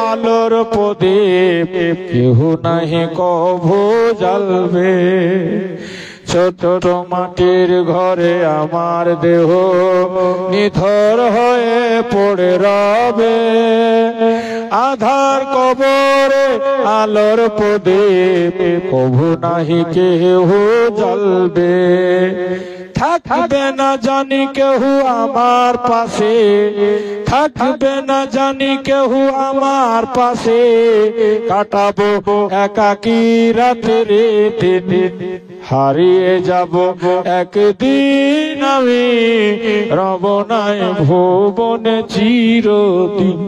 আলোর প্রদীপ কেহ নাহি কভু জ্বালবে। ছোট মাটির ঘরে আমার দেহ নিথর হয়ে পড়ে রবে, আধার কবরে আলোর প্রদীপ কভু নাহি কেহ জ্বলবে। থাকবে না জানি কেহ আমার পাশে, থাকবে না জানি কেহ আমার পাশে, কাটাবো একাকী রাত্রি দিন, হারিয়ে যাব একদিন আমি রব নাই ভুবনে চিরদিন।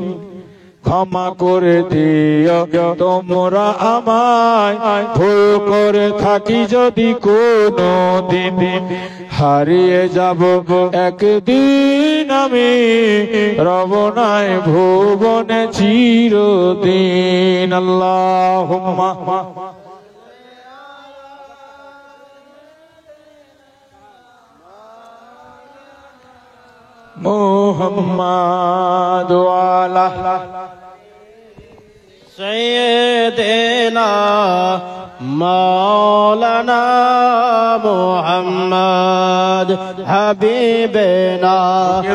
ক্ষমা করে দিও তোমরা আমায়, ভুল করে থাকি যদি কোনো দিন, হারিয়ে যাব একদিন আমি রব নাই ভুবনে চিরদিন। আল্লাহুম্মা মুহাম্মাদ ওয়ালা সৈয়দেনা মাওলানা মুহাম্মদ হাবিবেনা।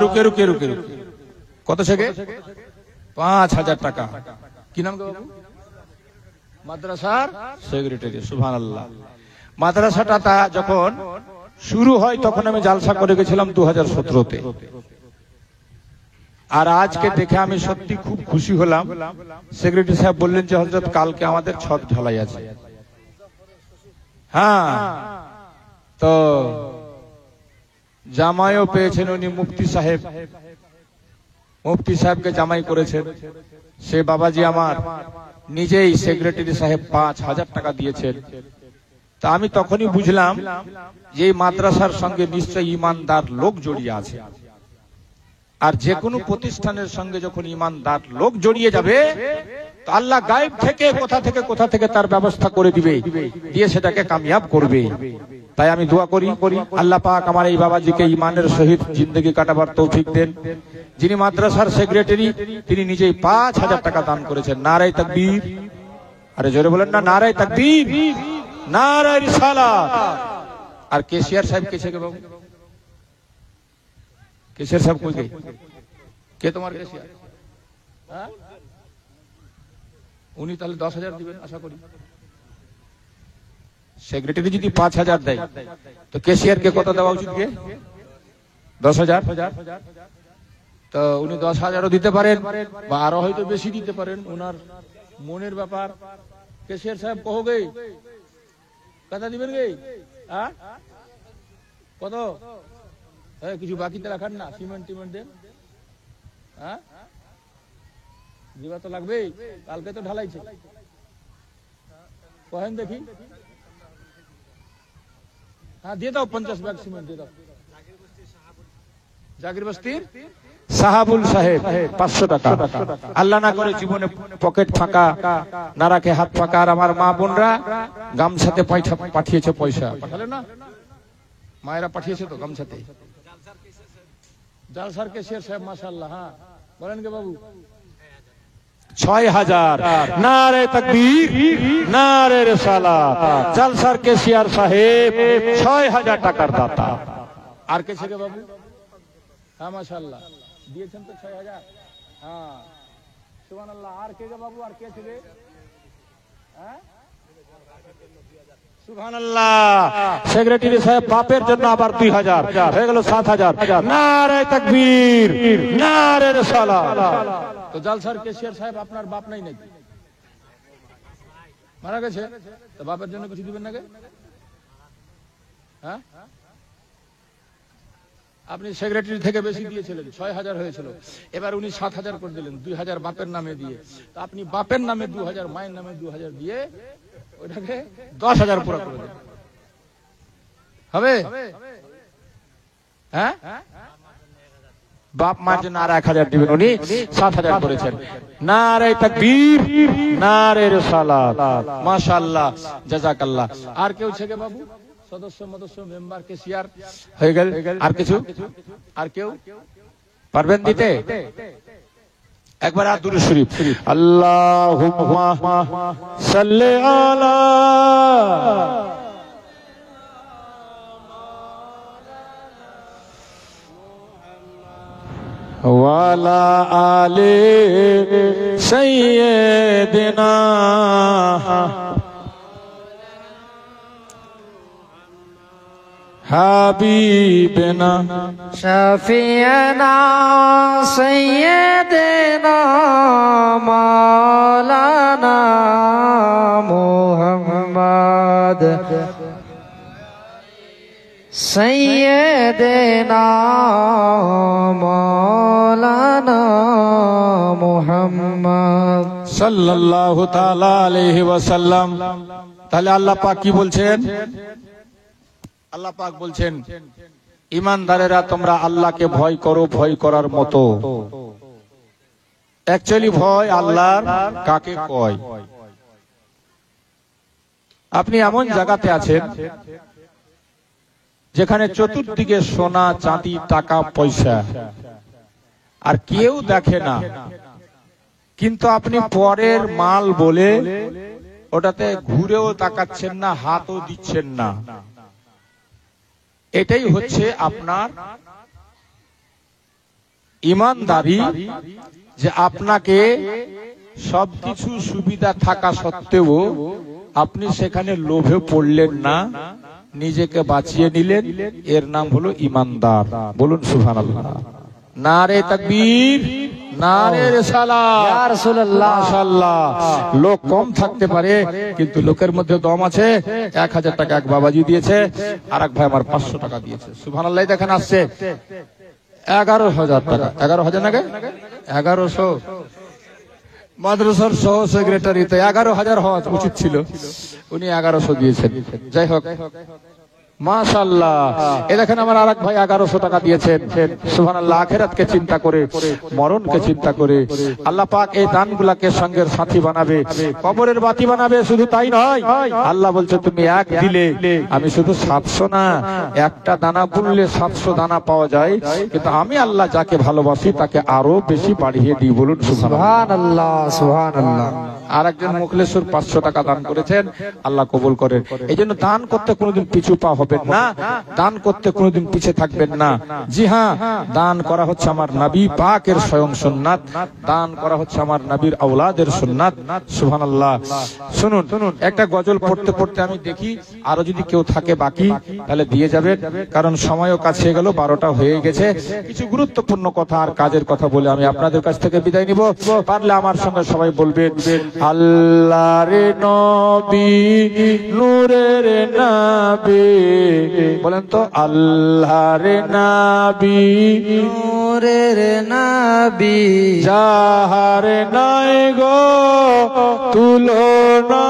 রুকে রুকে রুকে রুকে, কত থেকে? ৫,০০০ টাকা। কি নাম গো? মাদ্রাসার সেক্রেটারি। সুবহানাল্লাহ। মাদ্রাসাটা যখন শুরু হয় তখন আমি জালসা করে গেছিলাম 2017-তে। আর আজকে দেখে আমি সত্যি খুব খুশি হলাম। সেক্রেটারি সাহেব বললেন যে হযরত কালকে আমাদের ছদ ঢালাই আছে। হ্যাঁ, তো জামাইও পেয়েছেন উনি, মুফতি সাহেব, মুফতি সাহেবকে জামাই করেছেন। সে বাবাজি আমার নিজেই সেক্রেটারি সাহেব ৫,০০০ টাকা দিয়েছেন। তা আমি তখনই বুঝলাম যে এই মাদ্রাসার সঙ্গে নিশ্চয়ই ইমানদার লোক জড়িয়ে আছে। আর যে কোনো প্রতিষ্ঠানের সঙ্গে যখন ইমানদার লোক জড়িয়ে যাবে তো আল্লাহ গায়েব থেকে কোথা থেকে তার ব্যবস্থা করে দিবে, দিয়ে সেটাকে কামিয়াব করবে। তাই আমি দোয়া করি আল্লাহ পাক আমার এই বাবাজিকে ইমানের সহিত জিন্দগি কাটাবার তৌফিক দেন। যিনি মাদ্রাসার সেক্রেটারি তিনি নিজেই ৫,০০০ টাকা দান করেছেন। নারায়ে তাকবীর। আরে জোরে বলেন না, নারায়ে তাকবীর, নারায়ে রিসালাত। আর কেশিয়ার সাহেব কেছে কে বাবু? কেশিয়ার সাহেব কই গই? কে তোমার কেশিয়ার? হ্যাঁ, উনি তাহলে 10,০০০ দিবেন আশা করি। সেক্রেটারি যদি ৫,০০০ দেয় তো কেশিয়ারকে কত দেওয়া উচিত? 10,০০০। তো উনি 10,০০০ও দিতে পারেন বা আরো হয়তো বেশি দিতে পারেন, ওনার মনের ব্যাপার। কেশিয়ার সাহেব কহ গে কথা দিবেন গে? হ্যাঁ, কত? কিছু বাকিতে রাখান না, সিমেন্ট টিমেন্ট দেন। হ্যাঁ, দিবা তো লাগবেই, কালকে তো ঢালাইছে। কহেন দেখি। হ্যাঁ, দিয়ে দাও 50 ব্যাগ সিমেন্ট দিয়ে দাও। জাগির বস্তির সাহাবুল সাহেব 500 টাকা। আল্লাহ না করে জীবনে পকেট ফাঁকা, না রাখে হাত ফাঁকা। আর আমার মা বোনরা গামছাতে পাঠিয়েছে পয়সা। পাঠালে না? মায়েরা পাঠিয়েছে তো গামছাতে। জালসার কেশিয়ার সাহেব মাশাআল্লাহ। হ্যাঁ, বলেন কে বাবু? 6,০০০। নারায়ে তাকবীর, নারায়ে রিসালাত। জালসার কেশিয়ার সাহেব 6,০০০ টাকার দাতা। আর কে ছিল বাবু? হ্যাঁ মাশাআল্লাহ, দিয়েছেন তো 6,০০০। হ্যাঁ, সুবহানাল্লাহ। আর কে বাবু? আর কে ছিল? হ্যাঁ, সুবহানাল্লাহ। সেক্রেটারি সাহেব বাপের জন্য আবার 2,০০০ হয়ে গেল 7,০০০। নারায়ে তাকবীর, নারায়ে রিসালাত। তো জালসার কেশিয়ার সাহেব আপনার বাপ নাই নাকি? মারা গেছে? তো বাপের জন্য কিছু দিবেন নাকি? হ্যাঁ, আপনি সেক্রেটারি থেকে বেশি দিয়েছিলেন, 6,০০০ হয়েছিল। এবার উনি 7,০০০ করে দিলেন, 2,০০০ বাপের নামে দিয়ে। তো আপনি বাপের নামে 2,০০০, মায়ের নামে 2,০০০ দিয়ে ওইটাকে 10,০০০ পুরো করে দেন। হবে? হ্যাঁ, বাপ মার জন্য আর 1000 দিবেন, উনি 7000 করেছেন। নারে তাকবীর, নারে রিসালাত। মাশাআল্লাহ, জাযাকাল্লাহ। আর কেউ ছেকে বাবু সদস্য মেম্বার কে শেয়ার হয়ে গেল? আর কিছু? আর কেউ পারবেন দিতে? একবার আর দুরূদ শরীফ। আল্লাহুম্মা সাল্লি আলা ওয়ালা আলি সাইয়্যিদিনা হাবিবিনা শফিয়না সাইয়্যিদিনা মাওলানা মুহাম্মদ সাইয়্যিদিনা মাওলানা মুহাম্মদ সাল্লাল্লাহু তাআলা আলাইহি ওয়াসাল্লাম। তাহলে আল্লাহ পাক কি বলছেন? আল্লাহ পাক বলছেন, ঈমানদারেরা তোমরা আল্লাহকে ভয় করো ভয় করার মতো। অ্যাকচুয়ালি ভয় আল্লাহর কাকে কয়? আপনি এমন জায়গাতে আছেন যেখানে চতুর্দিকে সোনা চাঁদি টাকা পয়সা, আর কেউ দেখে না, কিন্তু আপনি পরের মাল বলে ওটাতে ঘুরেও তাকাচ্ছেন না, হাতও দিচ্ছেন না। এটাই হচ্ছে আপনার ঈমানদারি, যে আপনাকে সবকিছু সুবিধা থাকা সত্ত্বেও আপনি সেখানে লোভে পড়লেন না, নিজেকে বাঁচিয়ে নিলেন। এর নাম হলো ঈমানদার। বলুন সুবহানাল্লাহ। নারে তাকবীর, নারে রিসালাত। ইয়া রাসূলুল্লাহ। মাশাআল্লাহ। লোক কম থাকতে পারে, কিন্তু লোকের মধ্যে দম আছে। 1000 টাকা এক বাবাজি দিয়েছে, আর এক ভাই আমার 500 টাকা দিয়েছে। সুবহানাল্লাহ। দেখেন আসছে 11,000 টাকা। 11,000 নাকি 1100। মাদ্রাসার সহ সেক্রেটারিতে 11,000 হওয়া উচিত ছিল, উনি 1100 দিয়েছেন। যাই হোক, মাশাআল্লাহ। এ দেখেন আমার আরেক ভাই 1100 টাকা দিয়েছেন। সুবহানাল্লাহ। আখিরাতকে চিন্তা করে, মরণকে চিন্তা করে আল্লাহ পাক এই দানগুলাকে সঙ্গের সাথী বানাবে, কবরের বাতি বানাবে। শুধু তাই নয়, আল্লাহ বলছে তুমি এক দিলে আমি শুধু 700 না, একটা দানা বুনলে 700 দানা পাওয়া যায়, কিন্তু আমি আল্লাহ যাকে ভালোবাসি তাকে আরো বেশি বাড়িয়ে দিই। বলুন সুবহানাল্লাহ। সুবহানাল্লাহ। আর একজন মুখলেসুর 500 টাকা দান করেছেন, আল্লাহ কবুল করেন। এই জন্য দান করতে কোনোদিন পিছু পা হবেন না, দান করতে কোনোদিন পিছে থাকবেন না। জি হ্যাঁ, দান করা হচ্ছে আমার নবী পাকের স্বয়ং সুন্নাত, দান করা হচ্ছে আমার নবীর আওলাদের সুন্নাত। সুবহানাল্লাহ। শুনুন, একটা গজল পড়তে পড়তে আমি দেখি আরো যদি কেউ থাকে বাকি তাহলে দিয়ে যাবেন, কারণ সময়ও কাছে গেল, 12টা হয়ে গেছে। কিছু গুরুত্বপূর্ণ কথা আর কাজের কথা বলে আমি আপনাদের কাছ থেকে বিদায় নিব। পারলে আমার সঙ্গে সবাই বলবেন, আল্লাহর নবী নূরের নবী। বলেন তো, আল্লাহর নবী নূরের নবী, যাহার নাই গো তুলনা,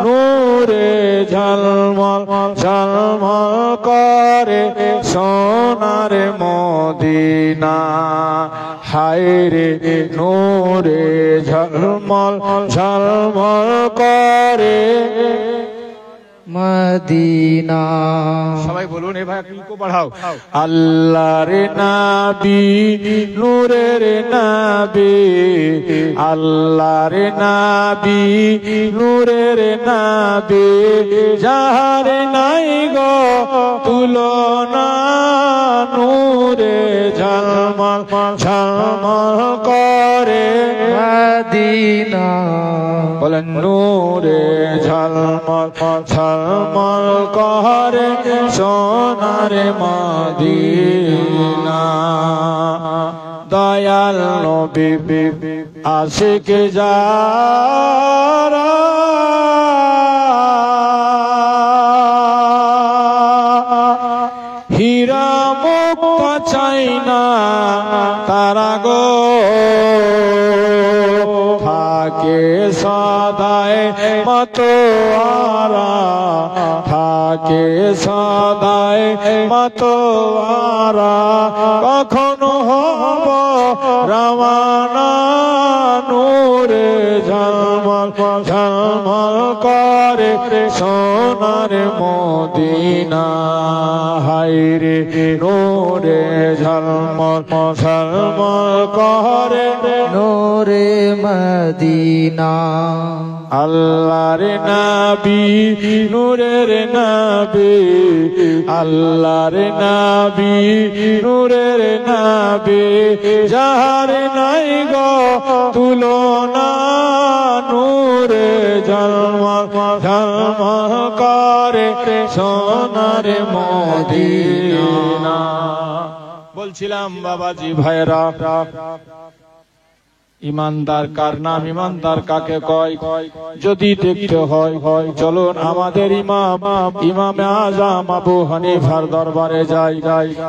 নূরে ঝলমল ঝলমল করে সোনার মদিনা। হায় রে নূরে ঝলমল ঝলমল করে মদিনা। সবাই বলুন, এ ভাই একটু বাড়াও। আল্লাহর নবী নূরের নবী, আল্লাহর নবী নূরের নবী, যাহার নাই গো তুলনা, নূরে ঝলমল ঝলমল করে মদিনা। বলেন, নূরে ঝলমল ঝলমল করে সোনার মদিনা। দয়াল নবী আশিক যারা, হীরা মুক্তা চাই না তারা গো, থাকে সদায় মতোয়ারা, থাকে সদায় মতোয়ারা, কখনো হব রওয়ানা নূরে ঝলমল ঝলমল করে সোনার মদিনা। হায়রে নূরে ঝলমল ঝলমল করে নূরে মদিনা। আল্লাহর নবী নূরের নবী, আল্লাহর নবী নূরের নবী, যার নাই গো তুলনা নূরে ঝলমল ঝলমল করে সোনার মদিনা। বলছিলাম বাবাজি ভাইরা, ইমানদার কার নাম, ইমানদার কাকে কয়? যদি দেখতে হয় চলুন আমাদের ইমামে আজম আবু হানিফার দরবারে যাই।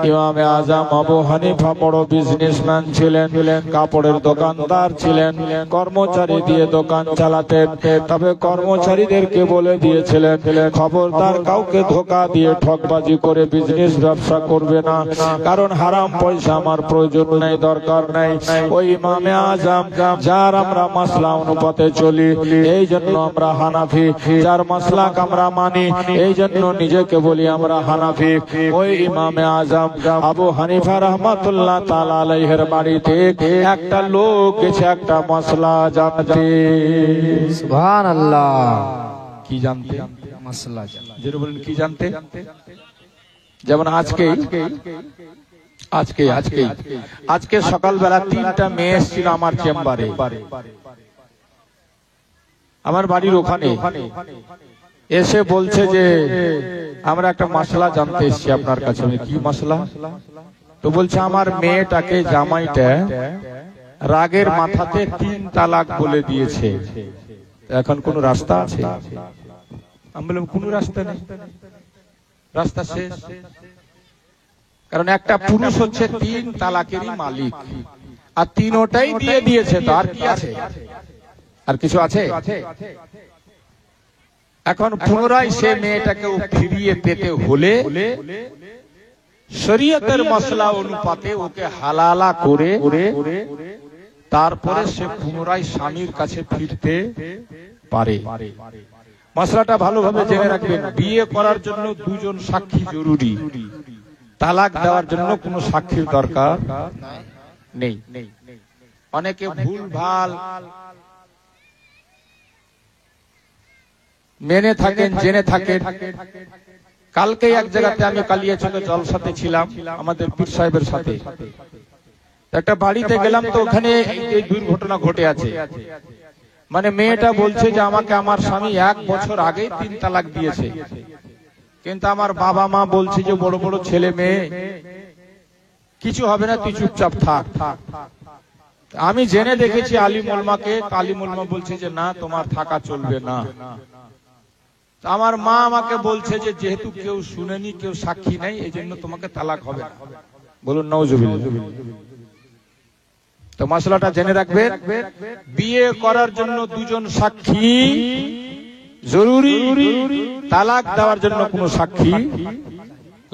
ইমামে আজম আবু হানিফা বড় বিজনেসম্যান ছিলেন, কাপড়ের দোকানদার ছিলেন, কর্মচারী দিয়ে দোকান চালাতেন। তবে কর্মচারীদেরকে বলে দিয়েছিলেন, খবরদার কাউকে ধোকা দিয়ে ঠকবাজি করে বিজনেস ব্যবসা করবে না, কারণ হারাম পয়সা আমার প্রয়োজন নেই, দরকার নেই। ওই ইমামে আজম যার আমরা মাসলা অনুপাতে চলি, এই জন্য আমরা হানাফি। যার মাসলাক আমরা মানি, এই জন্য নিজেকে বলি আমরা হানাফি। ওই ইমামে আজম আবু হানিফা রাহমাতুল্লাহ তাআলা আলাইহির বাড়িতে একটা লোক গেছে একটা মাসলা জানতে। সুবহানাল্লাহ। কি জানতে? মাসলা জানতে। যেটা বলেন কি জানতে? যেমন আজকে সকালবেলা 3টা মেয়ে এসেছিল আমার চেম্বারে, আমার বাড়ির ওখানে এসে বলছে যে আমরা একটা মাসলা জানতে এসেছি আপনার কাছে। কি মাসলা? তো বলছে আমার মেয়েটাকে জামাইটা রাগের মাথাতে 3 তালাক বলে দিয়েছে, এখন কোন রাস্তা আছে? আমি বললাম কোন রাস্তা নেই, রাস্তা শেষ। কারণ একটা পুরুষ হচ্ছে 3 তালাকেরই মালিক, আর 3টাই দিয়ে দিয়েছে, তো আর কি আছে? আর কিছু আছে? এখন পুনরায় সে মেয়েটাকে ফিরিয়ে পেতে হলে শরীয়তের মসলা অনুপাতে ওকে হালালা করে তারপরে সে পুনরায় স্বামীর কাছে ফিরতে পারে। মসলাটা ভালোভাবে জেনে রাখবেন, বিয়ে করার জন্য 2 জন সাক্ষী জরুরি, তালাক দেওয়ার জন্য কোনো সাক্ষীর দরকার নেই। অনেকে ভুল ভাল মেনে থাকেন, জেনে থাকেন। কালকে এক জায়গাতে আমি কালিয়াচকে জলসাতে ছিলাম আমাদের পীর সাহেবের সাথে, একটা বাড়িতে গেলাম, তো ওখানে এই দুর্ঘটনা ঘটে আছে। মানে মেয়েটা বলছে যে আমাকে আমার স্বামী 1 বছর আগে 3 তালাক দিয়েছে, কিন্তু আমার বাবা মা বলছে যে বড় বড় ছেলে মেয়ে, কিছু হবে না, তুই চুপচাপ থাক। আমি জেনে দেখেছি আলিম উলমাকে, আলিম উলমা বলছে যে না, তোমার থাকা চলবে না। আমার মা আমাকে বলছে যে যেহেতু কেউ শুনেনি, কেউ সাক্ষী নাই, এই জন্য তোমাকে তালাক হবে না। বলুন নাউজুবিল্লাহ। তো মশলাটা জেনে রাখবেন, বিয়ে করার জন্য 2 জন সাক্ষী জরুরি, তালাক দেওয়ার জন্য কোনো সাক্ষী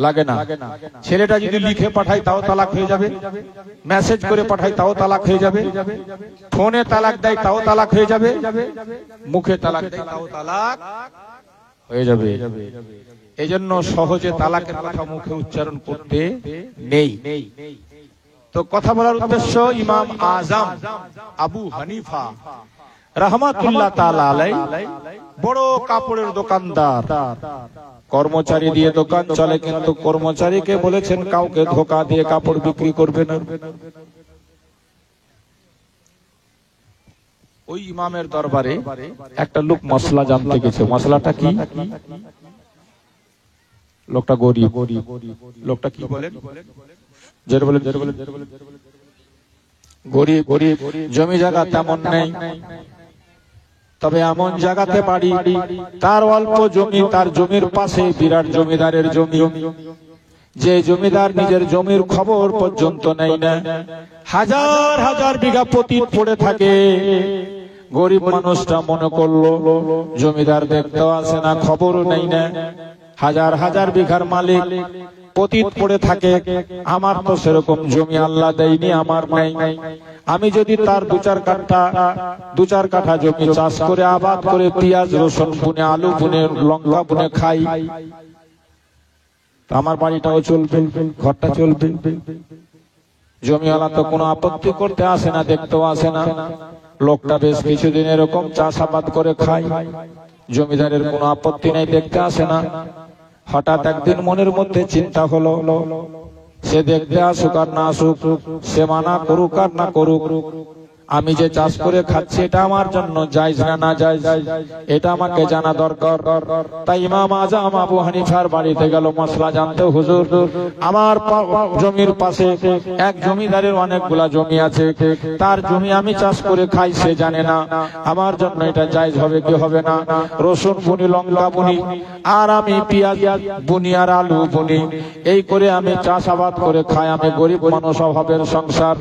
লাগে না। ছেলেটা যদি লিখে পাঠায় তাও তালাক হয়ে যাবে, মেসেজ করে পাঠায় তাও তালাক হয়ে যাবে, ফোনে তালাক দেয় তাও তালাক হয়ে যাবে, মুখে তালাক দেয় তাও তালাক হয়ে যাবে। এই জন্য সহজে তালাকের কথা মুখে উচ্চারণ করতে নেই। তো কথা বলার উদ্দেশ্য, ইমাম আজম আবু হানিফা রাহমাতুল্লাহ তাআলা আলাইহি বড় কাপড়ের দোকানদার, কর্মচারী দিয়ে দোকান চলে, কিন্তু কর্মচারীকে বলেছেন কাউকে ধোকা দিয়ে কাপড় বিক্রি করবে না। ওই ইমামের দরবারে একটা লোক মশলা জানতে গেছে। মশলাটা কি? লোকটা গরিব। লোকটা কি বলেন? গরিব, জমি জায়গা তেমন নেই, তবে এমন জায়গাতে বাড়ি, তার অল্প জমি, তার জমির পাশে বিরাট জমিদারের জমি, যে জমিদার নিজের জমির খবর পর্যন্ত নেই না, হাজার হাজার বিঘা পতিত পড়ে থাকে। গরিব মানুষটা মনে করলো জমিদার দেখতেও আসে না, খবরও নেই না, হাজার হাজার বিঘার মালিক পতিত পড়ে থাকে, আমার তো সেরকম জমি আল্লাহ দেয়নি, আমার নেই, আমি যদি তার দু চার কাঠা জমি চাষ করে আবাদ করে পেঁয়াজ রসুন বুনে আলু বুনে লঙ্কা বুনে খাই, আমার বাড়িটাও চলবে, ঘরটা চলবে। জমিওয়ালা তো কোনো আপত্তি করতে আসে না, দেখতেও আসে না, লোকটা বেশ কিছুদিন এরকম চাষাবাদ করে খায়, জমিদারের কোনো আপত্তি নেই, দেখতে আসে না। হঠাৎ একদিন মনের মধ্যে চিন্তা হলো, সে দেখতে আসুক আর না আসুক, সে মানা করুক আর না করুক, আমি যে চাষ করে খাচ্ছি এটা আমার জন্য জায়েজ না না জায়েজ, এটা আমাকে জানা দরকার। তাই ইমাম আজম আবু হানিফার বাড়িতে গেল মশলা জানতে। হুজুর, আমার জমির পাশে এক জমিদারের অনেকগুলা জমি আছে, তার জমি আমি চাষ করে খাই, সে জানে না, আমার জন্য এটা জায়েজ হবে কি হবে না? রসুন বুনি, লঙ্কা বুনি, আর আমি পেঁয়াজ বুনি আর আলু বুনি, এই করে আমি চাষাবাদ করে খাই, আমি গরিব মানুষ, অভাবের সংসার,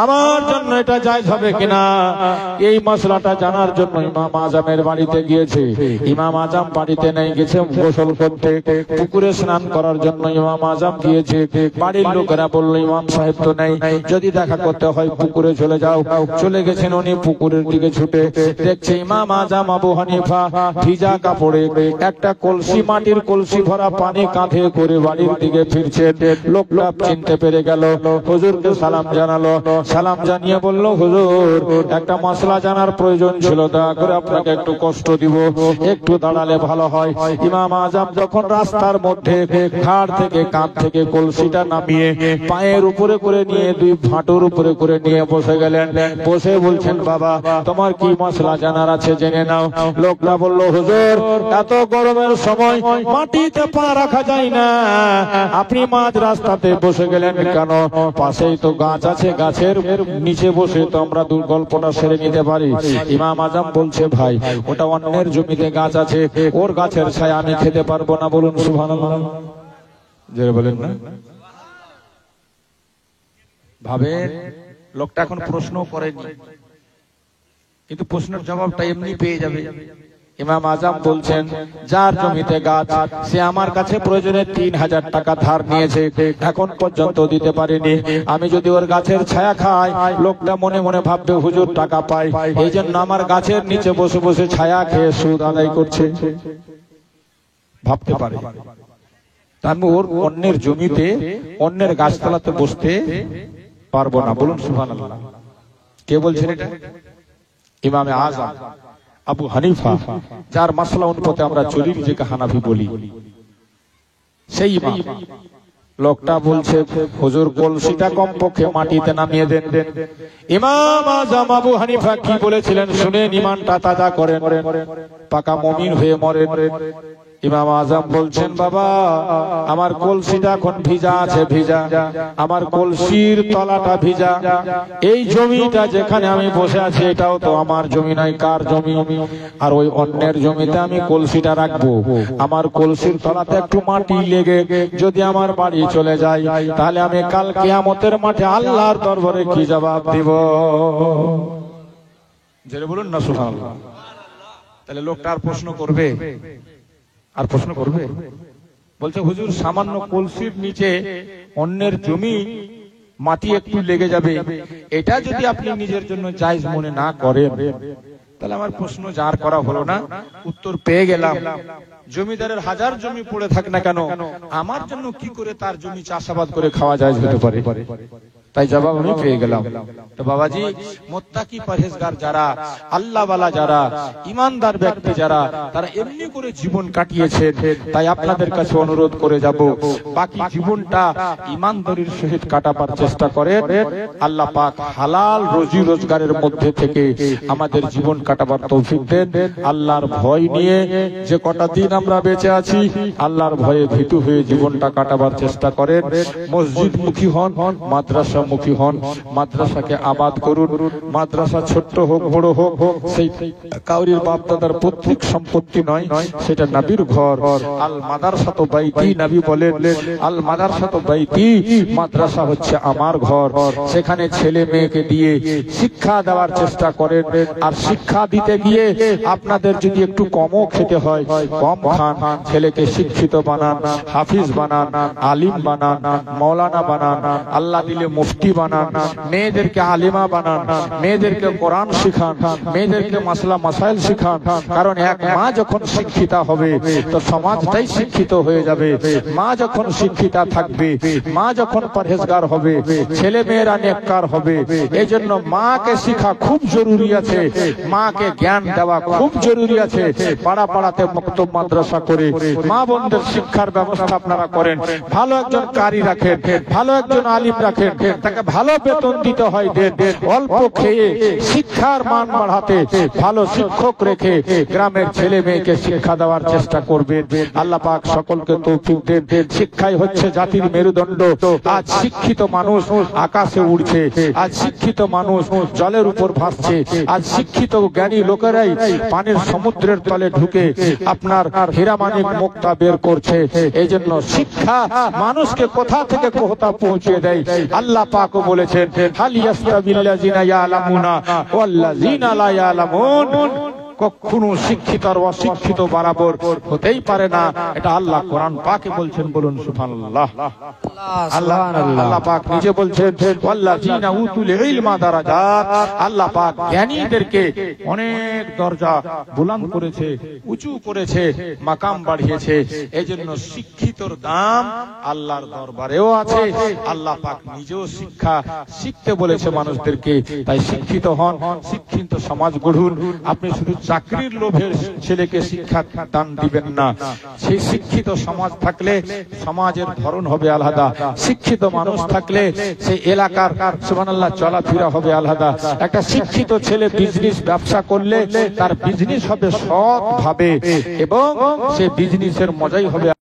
আমার জন্য এটা জায়েজ হবে কিনা? এই মশলাটা জানার জন্য ইমাম আজমের বাড়িতে গিয়েছে। ইমাম আজম বাড়িতে নেই, গেছে গোসল করতে, পুকুরে স্নান করার জন্য ইমাম আজম গিয়েছে। বাড়ির লোকেরা বলল ইমাম সাহেব তো নেই, যদি দেখা করতে হয় পুকুরে চলে যাও। চলে গেছেন উনি পুকুরের দিকে ছুটে, দেখছে ইমাম আজম আবু হানিফা ভিজা কাপড়ে একটা কলসি, মাটির কলসি ভরা পানি কাঁধে করে বাড়ির দিকে ফিরছেন। লোকটা চিনতে পেরে গেল, হুজুরকে সালাম জানালো। সালাম জানিয়ে বলল, হুজুর একটা মশলা জানার প্রয়োজন ছিল, দয়া করে আপনাকে একটু কষ্ট দিব, একটু দাঁড়ালে ভালো হয়। ইমাম আজম যখন রাস্তার মধ্যে ঘাড় থেকে কাঁধ থেকে কলসিটা নামিয়ে পায়ের উপরে করে নিয়ে, দুই হাঁটুর উপরে করে নিয়ে বসে গেলেন। বসে বলছেন, বাবা তোমার কি মশলা জানার আছে জেনে নাও। লোকটা বলল, হুজুর এত গরমের সময় মাটিতে পা রাখা যায় না, আপনি মাঝ রাস্তাতে বসে গেলেন কেন? পাশেই তো গাছ আছে, গাছের নিচে বসে তো আমরা গল্পটা সেরে নিতে পারি। ইমাম আজম বলছে, ভাই ওটা অন্যের জমিতে গাছ আছে, ওর গাছের ছায়া আমি খেতে পারবো না। বলুন সুবহানাল্লাহ, জোরে বলেন না। ভাবে লোকটা এখন প্রশ্ন করেনি, কিন্তু প্রশ্নের জবাবটা এমনি পেয়ে যাবে। ইমাম আজম বলছেন, যার জমিতে গাছ সে আমার কাছে প্রয়োজনে 3000 টাকা ধার নিয়েছে, এখন পর্যন্ত দিতে পারেনি। আমি যদি ওর গাছের ছায়া খাই, লোকটা মনে মনে ভাববে হুজুর টাকা পাই, এই জন্য আমার গাছের নিচে বসে বসে ছায়া খেয়ে সুদ আদায় করছে, ভাবতে পারে। আমি ওর অন্যের জমিতে অন্যের গাছতলাতে বসতে পারবো না। বলুন সুবহানাল্লাহ। কে বলছেন এটা? ইমামে আজম আবু হানিফা, যার মাসলা অনুপাতে আমরা চলি, নিজেকে হানাফি বলি, সেই ইমাম। লোকটা বলছে, হুজুর কলসিটা কমপক্ষে মাটিতে নামিয়ে দেন। ইমাম আজম আবু হানিফা কি বলেছিলেন শুনেন, ইমানটা তাজা করেন, পাকা মুমিন হয়ে মরেন। ইমাম আজম বলছেন, বাবা আমার কলসিটা এখন ভিজা আছে, ভিজা, আমার কলসির তলাটা ভিজা, এই জমিটা যেখানে আমি বসে আছি এটাও তো আমার জমি নয়, কার জমি? আর ওই অন্যের জমিতে আমি কলসিটা রাখবো, আমার কলসির তলাতে একটু মাটি লেগে যদি আমার বাড়ি চলে যায়, তাহলে আমি কাল কিয়ামতের মাঠে আল্লাহর দরবারে কি জবাব দিব? জেনে বলুন না সুবহানাল্লাহ। তাহলে লোকটা আর প্রশ্ন করবে? আর প্রশ্ন করবে? বলছে, হুজুর সামান্য কলসির নিচে অন্যের জমি মাটি একটু লেগে যাবে, এটা যদি আপনি নিজের জন্য জায়েজ মনে না করেন, তাহলে আমার প্রশ্ন যার করা হলো না, উত্তর পেয়ে গেলাম। জমিদারের হাজার জমি পড়ে থাক না কেন, আমার জন্য কি করে তার জমি চাষাবাদ করে খাওয়া জায়েজ হতে পারে? তাই জবাব আমি পেয়ে গেলাম। তো বাবাজি, মুত্তাকি পরহেজগার যারা, আল্লাহওয়ালা যারা, ইমানদার ব্যক্তি যারা, তারা এমনি করে জীবন কাটিয়েছেন। তাই আপনাদের কাছে অনুরোধ করে যাব, বাকি জীবনটা ইমানদারির সহিত কাটাবার চেষ্টা করেন। আল্লাহ পাক হালাল রুজি রোজগারের মধ্যে থেকে আমাদের জীবন কাটাবার তৌফিক দেন। আল্লাহর ভয় নিয়ে যে কটা দিন আমরা বেঁচে আছি, আল্লাহর ভয়ে ভীতু হয়ে জীবনটা কাটাবার চেষ্টা করেন। মসজিদ মুখী হন, মাদ্রাসা মাদ্রাসামুখী হন, মাদ্রাসাকে আবাদ করুন। মাদ্রাসা ছোট্ট হোক বড় হোক, সেই কাউরির বাপ দাদার পৈতৃক সম্পত্তি নয়, সেটা নবীর ঘর। আল মাদ্রাসাতু বাইতি, নবী বলেন আল মাদ্রাসাতু বাইতি, মাদ্রাসা হচ্ছে আমার ঘর। সেখানে ছেলে মেয়েকে দিয়ে শিক্ষা দেওয়ার চেষ্টা করেন। আর শিক্ষা দিতে গিয়ে আপনাদের যদি একটু কমও খেতে হয়, কম খান। ছেলেকে শিক্ষিত বানান, হাফিজ বানান, আলিম বানান, মৌলানা বানান, আল্লাহ দিলে মুফতি বানান। মেয়েদেরকে আলিমা বানান, মেয়েদেরকে কোরআন শিখান, মেয়েদেরকে মাসলা মাসাইল শিখান। কারণ এক মা যখন শিক্ষিতা হবে তো সমাজটাই শিক্ষিত হয়ে যাবে। মা যখন শিক্ষিতা থাকবে, মা যখন পরহেজগার হবে, ছেলে মেয়েরা নেককার হবে। এই জন্য মাকে শিক্ষা খুব জরুরি আছে, মাকে জ্ঞান দেওয়া খুব জরুরি আছে। পাড়া পাড়াতে মক্তব মাদ্রাসা করে মা বোনদের শিক্ষার ব্যবস্থা আপনারা করেন। ভালো একজন কারি রাখেন, ভালো একজন আলিম রাখেন, তাকে ভালো বেতন দিতে হয়, দেন। অল্প খেয়ে শিক্ষার মান বাড়াতে ভালো শিক্ষক রেখে গ্রামের ছেলে মেয়েকে শিক্ষা দেওয়ার চেষ্টা করবেন। আল্লাহ পাক সকলকে তৌফিক দেন। শিক্ষাই হচ্ছে জাতির মেরুদণ্ড। আজ শিক্ষিত মানুষ আকাশে উড়ছে, আজ শিক্ষিত মানুষ জলের উপর ভাসছে, আজ শিক্ষিত জ্ঞানী লোকেরাই পানির সমুদ্রের তলে ঢুকে আপনার হীরামানিক মুক্তা বের করছে। এই জন্য শিক্ষা মানুষকে কোথা থেকে কোথা পৌঁছে দেয়। আল্লাহ পাক বলেছেন হাল ইয়াস্তাবিল্লাযিনা ইয়ালামুনা ওয়াল্লাযিনা লা ইয়ালামুন। কখনো শিক্ষিত আর অশিক্ষিত বরাবর হতেই পারে না। এটা আল্লাহ কোরআন পাকে বলছেন, বলুন সুবহানাল্লাহ। আল্লাহ পাক নিজে বলছেন ওয়াল্লাযিনা উতুল ইলমা দারাজাত। আল্লাহ পাক জ্ঞানীদেরকে অনেক দরজা বুলন্দ করেছে, উঁচু করেছে, মাকাম বাড়িয়েছে। এজন্য শিক্ষিতর দাম আল্লাহর দরবারেও আছে। আল্লাহ পাক নিজেও শিক্ষা শিখতে বলেছে মানুষদেরকে। তাই শিক্ষিত হন, শিক্ষিত সমাজ গড়ুন। আপনি শুধু চাকরির লোভের ছেলেকে শিক্ষা দান দিবেন না। সেই শিক্ষিত সমাজ থাকলে সমাজের ধরন হবে আলাদা। শিক্ষিত মানুষ থাকলে সেই এলাকার সুবহানাল্লাহ চলাফেরা হবে আলাদা। একটা শিক্ষিত ছেলে বিজনেস ব্যবসা করলে তার বিজনেস হবে সৎ ভাবে এবং সেই বিজনেসের মজাই হবে